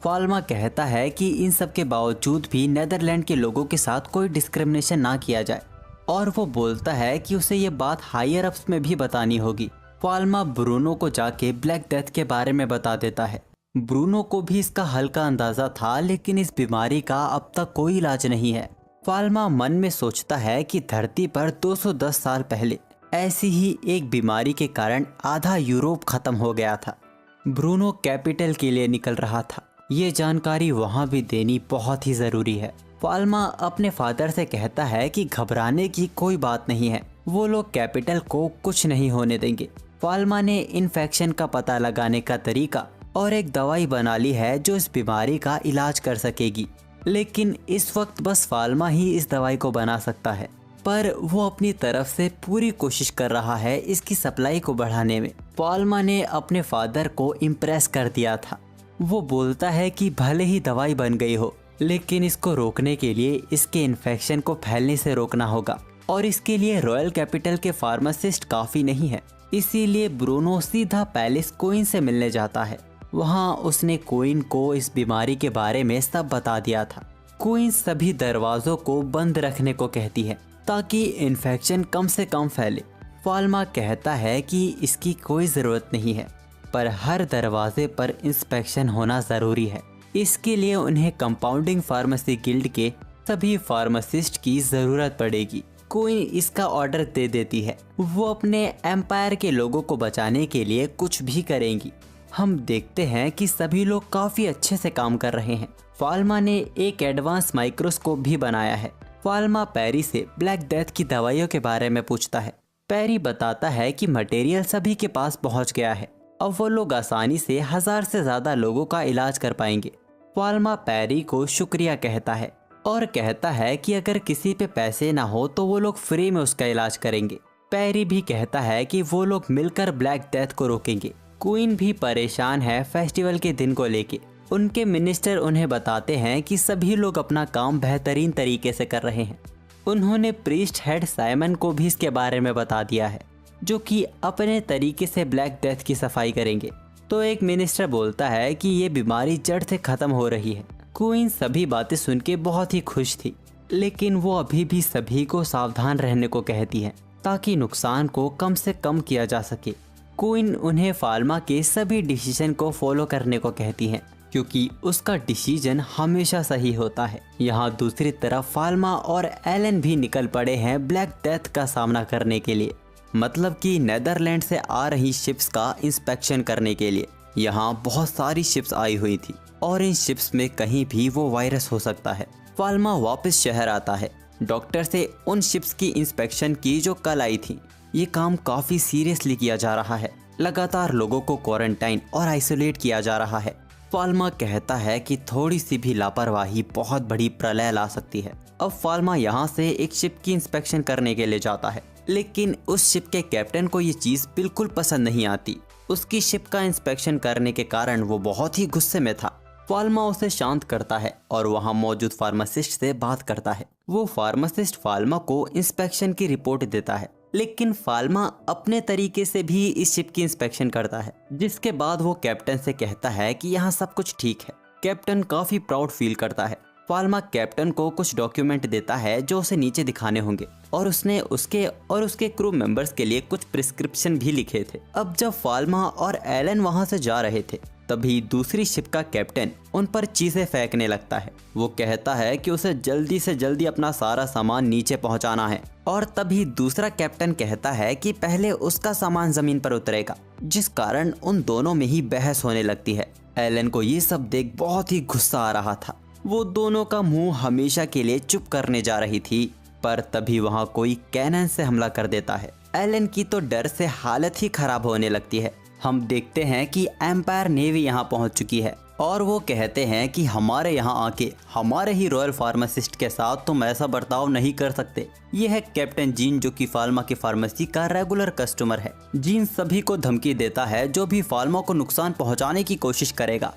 फाल्मा कहता है कि इन सब के बावजूद भी नेदरलैंड के लोगों के साथ कोई डिस्क्रिमिनेशन ना किया जाए, और वो बोलता है कि उसे ये बात हायर अप्स में भी बतानी होगी। फाल्मा ब्रूनो को जाके ब्लैक डेथ के बारे में बता देता है। ब्रूनो को भी इसका हल्का अंदाजा था, लेकिन इस बीमारी का अब तक कोई इलाज नहीं है। फाल्मा मन में सोचता है कि धरती पर 210 साल पहले ऐसी ही एक बीमारी के कारण आधा यूरोप खत्म हो गया था। ब्रूनो कैपिटल के लिए निकल रहा था। ये जानकारी वहाँ भी देनी बहुत ही ज़रूरी है। फाल्मा अपने फादर से कहता है कि घबराने की कोई बात नहीं है, वो लोग कैपिटल को कुछ नहीं होने देंगे। फाल्मा ने इन्फेक्शन का पता लगाने का तरीका और एक दवाई बना ली है जो इस बीमारी का इलाज कर सकेगी, लेकिन इस वक्त बस फाल्मा ही इस दवाई को बना सकता है। पर वो अपनी तरफ से पूरी कोशिश कर रहा है इसकी सप्लाई को बढ़ाने में। फाल्मा ने अपने फादर को इम्प्रेस कर दिया था। वो बोलता है कि भले ही दवाई बन गई हो, लेकिन इसको रोकने के लिए इसके इन्फेक्शन को फैलने से रोकना होगा, और इसके लिए रॉयल कैपिटल के फार्मासिस्ट काफ़ी नहीं है। इसीलिए ब्रूनो सीधा पैलेस क्वीन से मिलने जाता है। वहाँ उसने क्वीन को इस बीमारी के बारे में सब बता दिया था। क्वीन सभी दरवाज़ों को बंद रखने को कहती है ताकि इन्फेक्शन कम से कम फैले। फाल्मा कहता है कि इसकी कोई ज़रूरत नहीं है, पर हर दरवाजे पर इंस्पेक्शन होना ज़रूरी है। इसके लिए उन्हें कंपाउंडिंग फार्मेसी गिल्ड के सभी फार्मासिस्ट की ज़रूरत पड़ेगी। क्वीन इसका ऑर्डर दे देती है। वो अपने एम्पायर के लोगों को बचाने के लिए कुछ भी करेंगी। हम देखते हैं कि सभी लोग काफ़ी अच्छे से काम कर रहे हैं। फाल्मा ने एक एडवांस माइक्रोस्कोप भी बनाया है। फाल्मा पैरी से ब्लैक डेथ की दवाइयों के बारे में पूछता है। पैरी बताता है कि मटेरियल सभी के पास पहुंच गया है, अब वो लोग आसानी से 1000 से ज़्यादा लोगों का इलाज कर पाएंगे। फाल्मा पैरी को शुक्रिया कहता है और कहता है कि अगर किसी पे पैसे ना हो तो वो लोग फ्री में उसका इलाज करेंगे। पैरी भी कहता है कि वो लोग मिलकर ब्लैक डेथ को रोकेंगे। क्वीन भी परेशान है फेस्टिवल के दिन को लेके। उनके मिनिस्टर उन्हें बताते हैं कि सभी लोग अपना काम बेहतरीन तरीके से कर रहे हैं। उन्होंने प्रीस्ट हेड साइमन को भी इसके बारे में बता दिया है, जो कि अपने तरीके से ब्लैक डेथ की सफाई करेंगे। तो एक मिनिस्टर बोलता है कि ये बीमारी जड़ से ख़त्म हो रही है। क्वीन सभी बातें सुन के बहुत ही खुश थी, लेकिन वो अभी भी सभी को सावधान रहने को कहती है ताकि नुकसान को कम से कम किया जा सके। क्वीन उन्हें फाल्मा के सभी डिसीजन को फॉलो करने को कहती हैं, क्योंकि उसका डिसीजन हमेशा सही होता है। यहाँ दूसरी तरफ फाल्मा और एलन भी निकल पड़े हैं ब्लैक डेथ का सामना करने के लिए, मतलब कि नेदरलैंड से आ रही शिप्स का इंस्पेक्शन करने के लिए। यहाँ बहुत सारी शिप्स आई हुई थी और इन शिप्स में कहीं भी वो वायरस हो सकता है। फाल्मा वापस शहर आता है, डॉक्टर से उन शिप्स की इंस्पेक्शन की जो कल आई थी। ये काम काफ़ी सीरियसली किया जा रहा है, लगातार लोगों को क्वारंटाइन और आइसोलेट किया जा रहा है। फाल्मा कहता है कि थोड़ी सी भी लापरवाही बहुत बड़ी प्रलय ला सकती है। अब फाल्मा यहाँ से एक शिप की इंस्पेक्शन करने के लिए जाता है, लेकिन उस शिप के कैप्टन को ये चीज़ बिल्कुल पसंद नहीं आती। उसकी शिप का इंस्पेक्शन करने के कारण वो बहुत ही गुस्से में था। फाल्मा उसे शांत करता है और वहाँ मौजूद फार्मासिस्ट से बात करता है। वो फार्मासिस्ट फाल्मा को इंस्पेक्शन की रिपोर्ट देता है, लेकिन फाल्मा अपने तरीके से भी इस शिप की इंस्पेक्शन करता है, जिसके बाद वो कैप्टन से कहता है कि यहाँ सब कुछ ठीक है। कैप्टन काफ़ी प्राउड फील करता है फाल्मा कैप्टन को कुछ डॉक्यूमेंट देता है जो उसे नीचे दिखाने होंगे और उसने उसके क्रू मेंबर्स के लिए कुछ प्रिस्क्रिप्शन भी लिखे थे। अब जब फाल्मा और एलन वहां से जा रहे थे तभी दूसरी शिप का कैप्टन उन पर चीजें फेंकने लगता है। वो कहता है कि उसे जल्दी से जल्दी अपना सारा सामान नीचे पहुंचाना है और तभी दूसरा कैप्टन कहता है कि पहले उसका सामान जमीन पर उतरेगा, जिस कारण उन दोनों में ही बहस होने लगती है। एलन को ये सब देख बहुत ही गुस्सा आ रहा था। वो दोनों का मुंह हमेशा के लिए चुप करने जा रही थी, पर तभी वहाँ कोई कैनन से हमला कर देता है। एलन की तो डर से हालत ही खराब होने लगती है। हम देखते हैं कि एम्पायर नेवी यहाँ पहुँच चुकी है और वो कहते हैं कि हमारे यहाँ आके हमारे ही रॉयल फार्मासिस्ट के साथ तुम ऐसा बर्ताव नहीं कर सकते। ये है कैप्टन जीन जो कि फाल्मा की फार्मेसी का रेगुलर कस्टमर है। जीन सभी को धमकी देता है जो भी फाल्मा को नुकसान पहुंचाने की कोशिश करेगा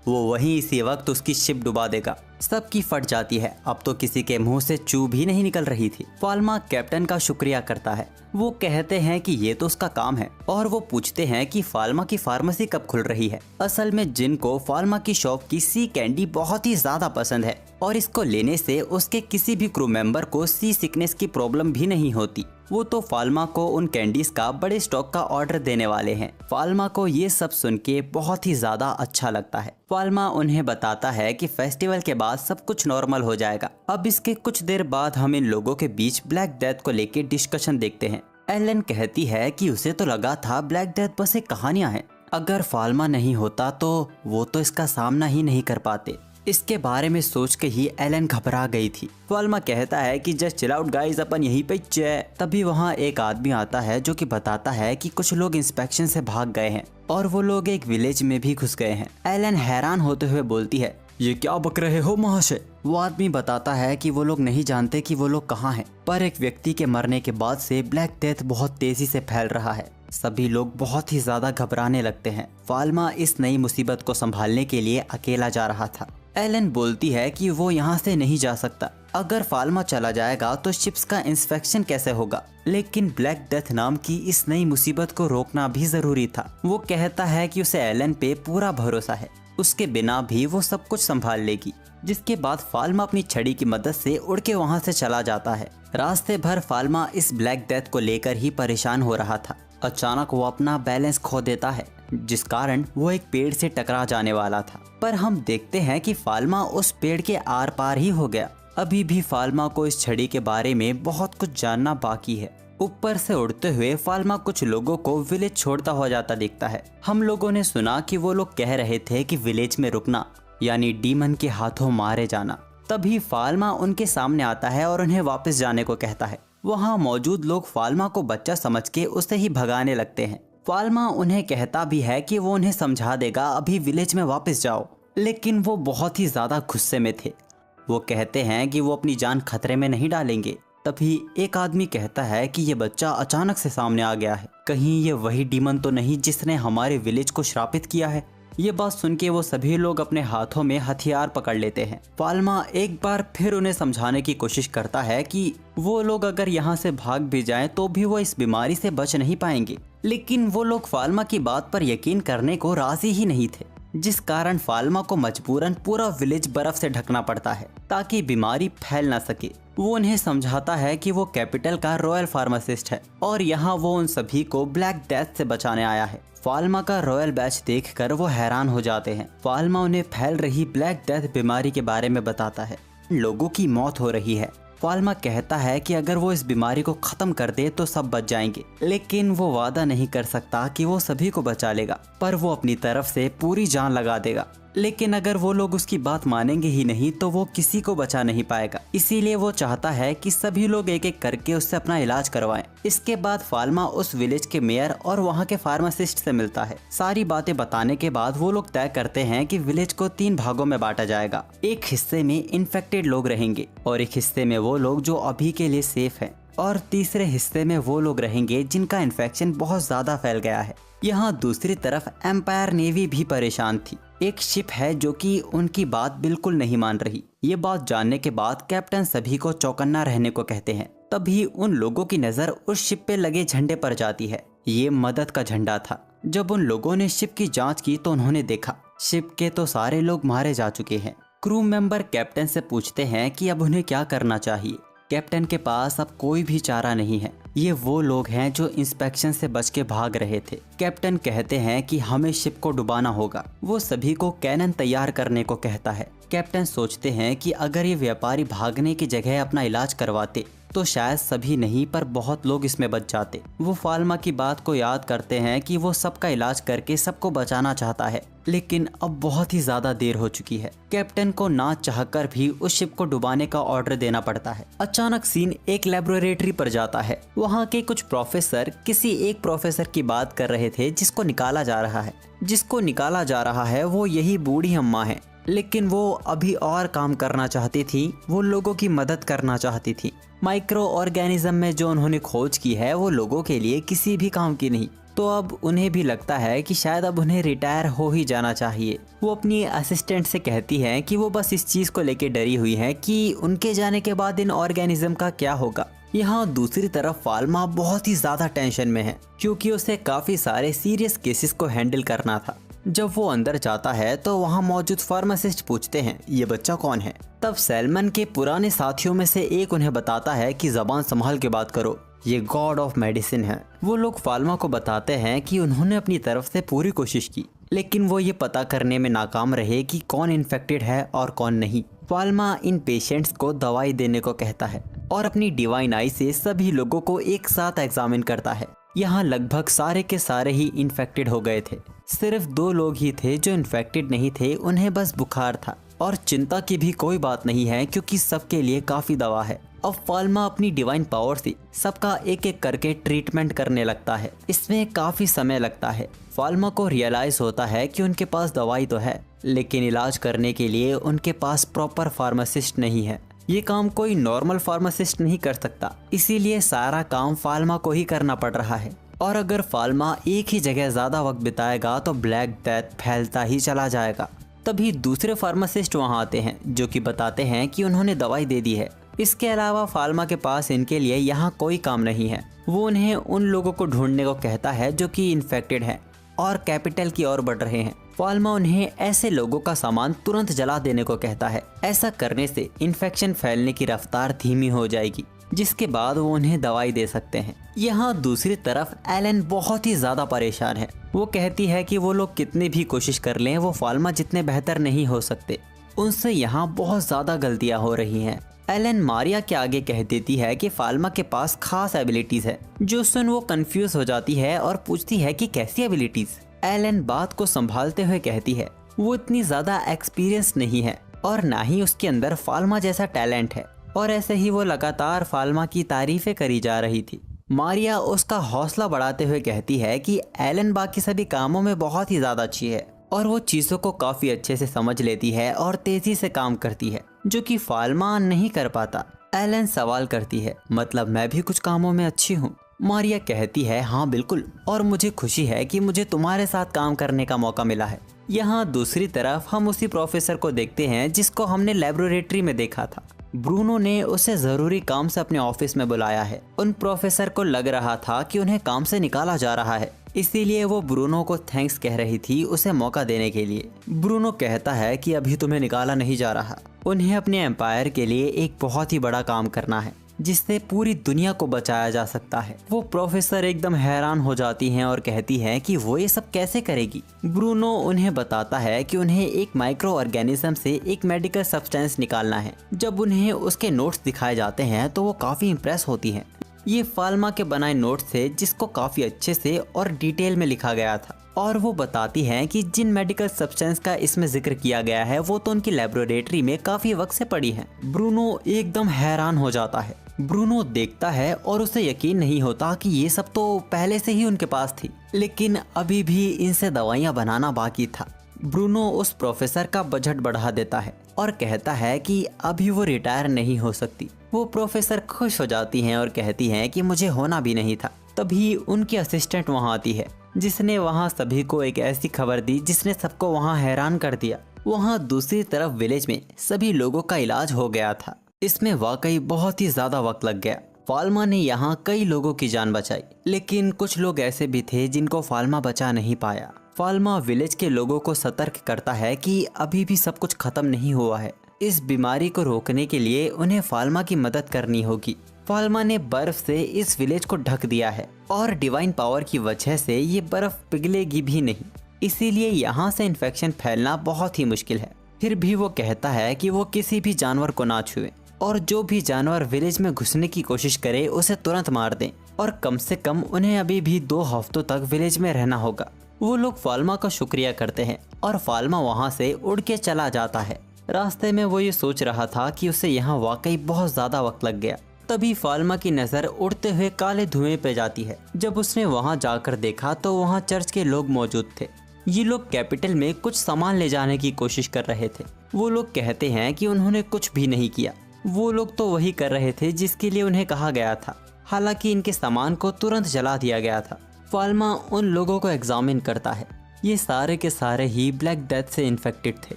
वो वहीं इसी वक्त उसकी शिप डुबा देगा। सबकी फट जाती है। अब तो किसी के मुंह से चू भी नहीं निकल रही थी। फाल्मा कैप्टन का शुक्रिया करता है। वो कहते हैं कि ये तो उसका काम है और वो पूछते हैं कि फाल्मा की फार्मेसी कब खुल रही है। असल में जिन को फाल्मा की शॉप की सी कैंडी बहुत ही ज्यादा पसंद है और इसको लेने से उसके किसी भी क्रू मेंबर को सी सिकनेस की प्रॉब्लम भी नहीं होती। वो तो फाल्मा को उन कैंडीज का बड़े स्टॉक का ऑर्डर देने वाले हैं। फाल्मा को ये सब सुन के बहुत ही ज्यादा अच्छा लगता है। फाल्मा उन्हें बताता है कि फेस्टिवल के बाद सब कुछ नॉर्मल हो जाएगा। अब इसके कुछ देर बाद हम इन लोगों के बीच ब्लैक डेथ को लेके डिस्कशन देखते हैं। एलन कहती है कि उसे तो लगा था ब्लैक डेथ बस एक कहानियां हैं। अगर फाल्मा नहीं होता तो वो तो इसका सामना ही नहीं कर पाते। इसके बारे में सोच के ही एलन घबरा गई थी। फाल्मा कहता है कि जस्ट चिल आउट गाइस, अपन यहीं पे चे। तभी वहाँ एक आदमी आता है जो कि बताता है कि कुछ लोग इंस्पेक्शन से भाग गए हैं और वो लोग एक विलेज में भी घुस गए हैं। एलन हैरान होते हुए बोलती है, ये क्या बक रहे हो महाशय। वो आदमी बताता है कि वो लोग नहीं जानते कि वो लोग कहाँ हैं, पर एक व्यक्ति के मरने के बाद से ब्लैक डेथ बहुत तेजी से फैल रहा है। सभी लोग बहुत ही ज्यादा घबराने लगते हैं। फाल्मा इस नई मुसीबत को संभालने के लिए अकेला जा रहा था। एलन बोलती है कि वो यहाँ से नहीं जा सकता। अगर फाल्मा चला जाएगा तो शिप्स का इंस्पेक्शन कैसे होगा। लेकिन ब्लैक डेथ नाम की इस नई मुसीबत को रोकना भी जरूरी था। वो कहता है कि उसे एलन पे पूरा भरोसा है, उसके बिना भी वो सब कुछ संभाल लेगी। जिसके बाद फाल्मा अपनी छड़ी की मदद से उड़ के वहाँ से चला जाता है। रास्ते भर फाल्मा इस ब्लैक डेथ को लेकर ही परेशान हो रहा था। अचानक वो अपना बैलेंस खो देता है, जिस कारण वो एक पेड़ से टकरा जाने वाला था। पर हम देखते हैं कि फाल्मा उस पेड़ के आर पार ही हो गया। अभी भी फाल्मा को इस छड़ी के बारे में बहुत कुछ जानना बाकी है। ऊपर से उड़ते हुए फाल्मा कुछ लोगों को विलेज छोड़ता हुआ जाता दिखता है। हम लोगों ने सुना कि वो लोग कह रहे थे कि विलेज में रुकना यानी डीमन के हाथों मारे जाना। तभी फाल्मा उनके सामने आता है और उन्हें वापस जाने को कहता है। वहाँ मौजूद लोग फाल्मा को बच्चा समझ के उसे ही भगाने लगते हैं। फाल्मा उन्हें कहता भी है कि वो उन्हें समझा देगा, अभी विलेज में वापस जाओ, लेकिन वो बहुत ही ज्यादा गुस्से में थे। वो कहते हैं कि वो अपनी जान खतरे में नहीं डालेंगे। तभी एक आदमी कहता है कि ये बच्चा अचानक से सामने आ गया है, कहीं ये वही डीमन तो नहीं जिसने हमारे विलेज को श्रापित किया है। ये बात सुन के वो सभी लोग अपने हाथों में हथियार पकड़ लेते हैं। फाल्मा एक बार फिर उन्हें समझाने की कोशिश करता है कि वो लोग अगर यहाँ से भाग भी जाएं तो भी वो इस बीमारी से बच नहीं पाएंगे, लेकिन वो लोग फाल्मा की बात पर यकीन करने को राजी ही नहीं थे, जिस कारण फाल्मा को मजबूरन पूरा विलेज बर्फ से ढकना पड़ता है ताकि बीमारी फैल ना सके। वो उन्हें समझाता है कि वो कैपिटल का रॉयल फार्मासिस्ट है और यहाँ वो उन सभी को ब्लैक डेथ से बचाने आया है। फाल्मा का रॉयल बैच देखकर वो हैरान हो जाते हैं। फाल्मा उन्हें फैल रही ब्लैक डेथ बीमारी के बारे में बताता है। लोगों की मौत हो रही है। फाल्मा कहता है कि अगर वो इस बीमारी को खत्म कर दे तो सब बच जाएंगे, लेकिन वो वादा नहीं कर सकता कि वो सभी को बचा लेगा, पर वो अपनी तरफ से पूरी जान लगा देगा। लेकिन अगर वो लोग उसकी बात मानेंगे ही नहीं तो वो किसी को बचा नहीं पाएगा। इसीलिए वो चाहता है कि सभी लोग एक एक करके उससे अपना इलाज करवाएं। इसके बाद फाल्मा उस विलेज के मेयर और वहाँ के फार्मासिस्ट से मिलता है। सारी बातें बताने के बाद वो लोग तय करते हैं कि विलेज को 3 भागों में बांटा जाएगा। एक हिस्से में इन्फेक्टेड लोग रहेंगे और एक हिस्से में वो लोग जो अभी के लिए सेफ है और तीसरे हिस्से में वो लोग रहेंगे जिनका इन्फेक्शन बहुत ज्यादा फैल गया है। यहाँ दूसरी तरफ एम्पायर नेवी भी परेशान थी। एक शिप है जो कि उनकी बात बिल्कुल नहीं मान रही। ये बात जानने के बाद कैप्टन सभी को चौकन्ना रहने को कहते हैं। तभी उन लोगों की नजर उस शिप पे लगे झंडे पर जाती है। ये मदद का झंडा था। जब उन लोगों ने शिप की जांच की तो उन्होंने देखा शिप के तो सारे लोग मारे जा चुके हैं, क्रू मेंबर कैप्टन से पूछते हैं कि अब उन्हें क्या करना चाहिए। कैप्टन के पास अब कोई भी चारा नहीं है। ये वो लोग हैं जो इंस्पेक्शन से बच के भाग रहे थे। कैप्टन कहते हैं कि हमें शिप को डुबाना होगा। वो सभी को कैनन तैयार करने को कहता है। कैप्टन सोचते हैं कि अगर ये व्यापारी भागने की जगह अपना इलाज करवाते तो शायद सभी नहीं पर बहुत लोग इसमें बच जाते। वो फाल्मा की बात को याद करते हैं कि वो सबका इलाज करके सबको बचाना चाहता है, लेकिन अब बहुत ही ज्यादा देर हो चुकी है। कैप्टन को ना चाहकर भी उस शिप को डुबाने का ऑर्डर देना पड़ता है। अचानक सीन एक लेबोरेटरी पर जाता है। वहाँ के कुछ प्रोफेसर किसी एक प्रोफेसर की बात कर रहे थे जिसको निकाला जा रहा है। जिसको निकाला जा रहा है वो यही बूढ़ी अम्मा है, लेकिन वो अभी और काम करना चाहती थी। वो लोगों की मदद करना चाहती थी। माइक्रो ऑर्गेनिज्म में जो उन्होंने खोज की है वो लोगों के लिए किसी भी काम की नहीं। तो अब उन्हें भी लगता है कि शायद अब उन्हें रिटायर हो ही जाना चाहिए। वो अपनी असिस्टेंट से कहती है कि वो बस इस चीज़ को लेके डरी हुई है कि उनके जाने के बाद इन ऑर्गेनिज्म का क्या होगा। यहाँ दूसरी तरफ फाल्मा बहुत ही ज़्यादा टेंशन में है, क्योंकि उसे काफ़ी सारे सीरियस केसेस को हैंडल करना था। जब वो अंदर जाता है तो वहाँ मौजूद फार्मासिस्ट पूछते हैं ये बच्चा कौन है। तब सैलमन के पुराने साथियों में से एक उन्हें बताता है कि जबान संभाल के बात करो, ये गॉड ऑफ मेडिसिन है। वो लोग फाल्मा को बताते हैं कि उन्होंने अपनी तरफ से पूरी कोशिश की, लेकिन वो ये पता करने में नाकाम रहे कि कौन इन्फेक्टेड है और कौन नहीं। फाल्मा इन पेशेंट्स को दवाई देने को कहता है और अपनी डिवाइन आई से सभी लोगों को एक साथ एग्जामिन करता है। यहाँ लगभग सारे के सारे ही इन्फेक्टेड हो गए थे। सिर्फ 2 लोग ही थे जो इन्फेक्टेड नहीं थे, उन्हें बस बुखार था। और चिंता की भी कोई बात नहीं है क्योंकि सबके लिए काफ़ी दवा है। अब फाल्मा अपनी डिवाइन पावर से सबका एक एक करके ट्रीटमेंट करने लगता है। इसमें काफ़ी समय लगता है। फाल्मा को रियलाइज़ होता है कि उनके पास दवाई तो है, लेकिन इलाज करने के लिए उनके पास प्रॉपर फार्मासिस्ट नहीं है। ये काम कोई नॉर्मल फार्मासिस्ट नहीं कर सकता, इसीलिए सारा काम फाल्मा को ही करना पड़ रहा है। और अगर फाल्मा एक ही जगह ज़्यादा वक्त बिताएगा तो ब्लैक डेथ फैलता ही चला जाएगा। तभी दूसरे फार्मासिस्ट वहाँ आते हैं जो कि बताते हैं कि उन्होंने दवाई दे दी है। इसके अलावा फाल्मा के पास इनके लिए यहाँ कोई काम नहीं है। वो उन्हें उन लोगों को ढूंढने को कहता है जो कि इन्फेक्टेड हैं और कैपिटल की ओर बढ़ रहे हैं। फाल्मा उन्हें ऐसे लोगों का सामान तुरंत जला देने को कहता है। ऐसा करने से इन्फेक्शन फैलने की रफ्तार धीमी हो जाएगी, जिसके बाद वो उन्हें दवाई दे सकते हैं। यहाँ दूसरी तरफ एलन बहुत ही ज़्यादा परेशान है। वो कहती है कि वो लोग कितनी भी कोशिश कर लें वो फाल्मा जितने बेहतर नहीं हो सकते। उनसे यहाँ बहुत ज़्यादा गलतियाँ हो रही हैं। एलन मारिया के आगे कह देती है कि फाल्मा के पास खास एबिलिटीज़ है, जो सुन वो कंफ्यूज हो जाती है और पूछती है कि कैसी एबिलिटीज़। एलन बात को संभालते हुए कहती है वो इतनी ज़्यादा एक्सपीरियंस नहीं है और ना ही उसके अंदर फाल्मा जैसा टैलेंट है। और ऐसे ही वो लगातार फाल्मा की तारीफें करी जा रही थी। मारिया उसका हौसला बढ़ाते हुए कहती है कि एलन बाकी सभी कामों में बहुत ही ज़्यादा अच्छी है और वो चीज़ों को काफ़ी अच्छे से समझ लेती है और तेज़ी से काम करती है, जो कि फाल्मा नहीं कर पाता। एलन सवाल करती है मतलब मैं भी कुछ कामों में अच्छी हूँ। मारिया कहती है हाँ बिल्कुल, और मुझे खुशी है कि मुझे तुम्हारे साथ काम करने का मौका मिला है। यहाँ दूसरी तरफ हम उसी प्रोफेसर को देखते हैं जिसको हमने लेबोरेटरी में देखा था। ब्रूनो ने उसे ज़रूरी काम से अपने ऑफिस में बुलाया है। उन प्रोफेसर को लग रहा था कि उन्हें काम से निकाला जा रहा है, इसीलिए वो ब्रूनो को थैंक्स कह रही थी उसे मौका देने के लिए। ब्रूनो कहता है कि अभी तुम्हें निकाला नहीं जा रहा, उन्हें अपने एम्पायर के लिए एक बहुत ही बड़ा काम करना है जिससे पूरी दुनिया को बचाया जा सकता है। वो प्रोफेसर एकदम हैरान हो जाती हैं और कहती हैं कि वो ये सब कैसे करेगी। ब्रूनो उन्हें बताता है कि उन्हें एक माइक्रो ऑर्गेनिज्म से एक मेडिकल सब्सटेंस निकालना है। जब उन्हें उसके नोट्स दिखाए जाते हैं तो वो काफ़ी इम्प्रेस होती हैं। ये फाल्मा के बनाए नोट्स थे जिसको काफ़ी अच्छे से और डिटेल में लिखा गया था, और वो बताती हैं कि जिन मेडिकल सब्सटेंस का इसमें जिक्र किया गया है वो तो उनकी लेबोरेटरी में काफ़ी वक्त से पड़ी है। ब्रूनो एकदम हैरान हो जाता है। ब्रूनो देखता है और उसे यकीन नहीं होता कि ये सब तो पहले से ही उनके पास थी, लेकिन अभी भी इनसे दवाइयाँ बनाना बाकी था। ब्रूनो उस प्रोफेसर का बजट बढ़ा देता है और कहता है कि अभी वो रिटायर नहीं हो सकती। वो प्रोफेसर खुश हो जाती हैं और कहती हैं कि मुझे होना भी नहीं था। तभी उनकी असिस्टेंट वहाँ आती है जिसने वहाँ सभी को एक ऐसी खबर दी जिसने सबको वहाँ हैरान कर दिया। वहाँ दूसरी तरफ विलेज में सभी लोगों का इलाज हो गया था। इसमें वाकई बहुत ही ज़्यादा वक्त लग गया। फाल्मा ने यहाँ कई लोगों की जान बचाई, लेकिन कुछ लोग ऐसे भी थे जिनको फाल्मा बचा नहीं पाया। फाल्मा विलेज के लोगों को सतर्क करता है कि अभी भी सब कुछ खत्म नहीं हुआ है। इस बीमारी को रोकने के लिए उन्हें फाल्मा की मदद करनी होगी। फाल्मा ने बर्फ से इस विलेज को ढक दिया है और डिवाइन पावर की वजह से ये बर्फ पिघलेगी भी नहीं, इसीलिए यहाँ से इन्फेक्शन फैलना बहुत ही मुश्किल है। फिर भी वो कहता है कि वो किसी भी जानवर को ना छुए और जो भी जानवर विलेज में घुसने की कोशिश करे उसे तुरंत मार दें और कम से कम उन्हें अभी भी 2 हफ्तों तक विलेज में रहना होगा। वो लोग फाल्मा का शुक्रिया करते हैं और फाल्मा वहाँ से उड़ के चला जाता है। रास्ते में वो ये सोच रहा था कि उसे यहाँ वाकई बहुत ज़्यादा वक्त लग गया। तभी फाल्मा की नज़र उड़ते हुए काले धुएं पे जाती है। जब उसने वहाँ जाकर देखा तो वहाँ चर्च के लोग मौजूद थे। ये लोग कैपिटल में कुछ सामान ले जाने की कोशिश कर रहे थे। वो लोग कहते हैं कि उन्होंने कुछ भी नहीं किया, वो लोग तो वही कर रहे थे जिसके लिए उन्हें कहा गया था। हालांकि इनके सामान को तुरंत जला दिया गया था। फाल्मा उन लोगों को एग्जामिन करता है। ये सारे के सारे ही ब्लैक डेथ से इन्फेक्टेड थे।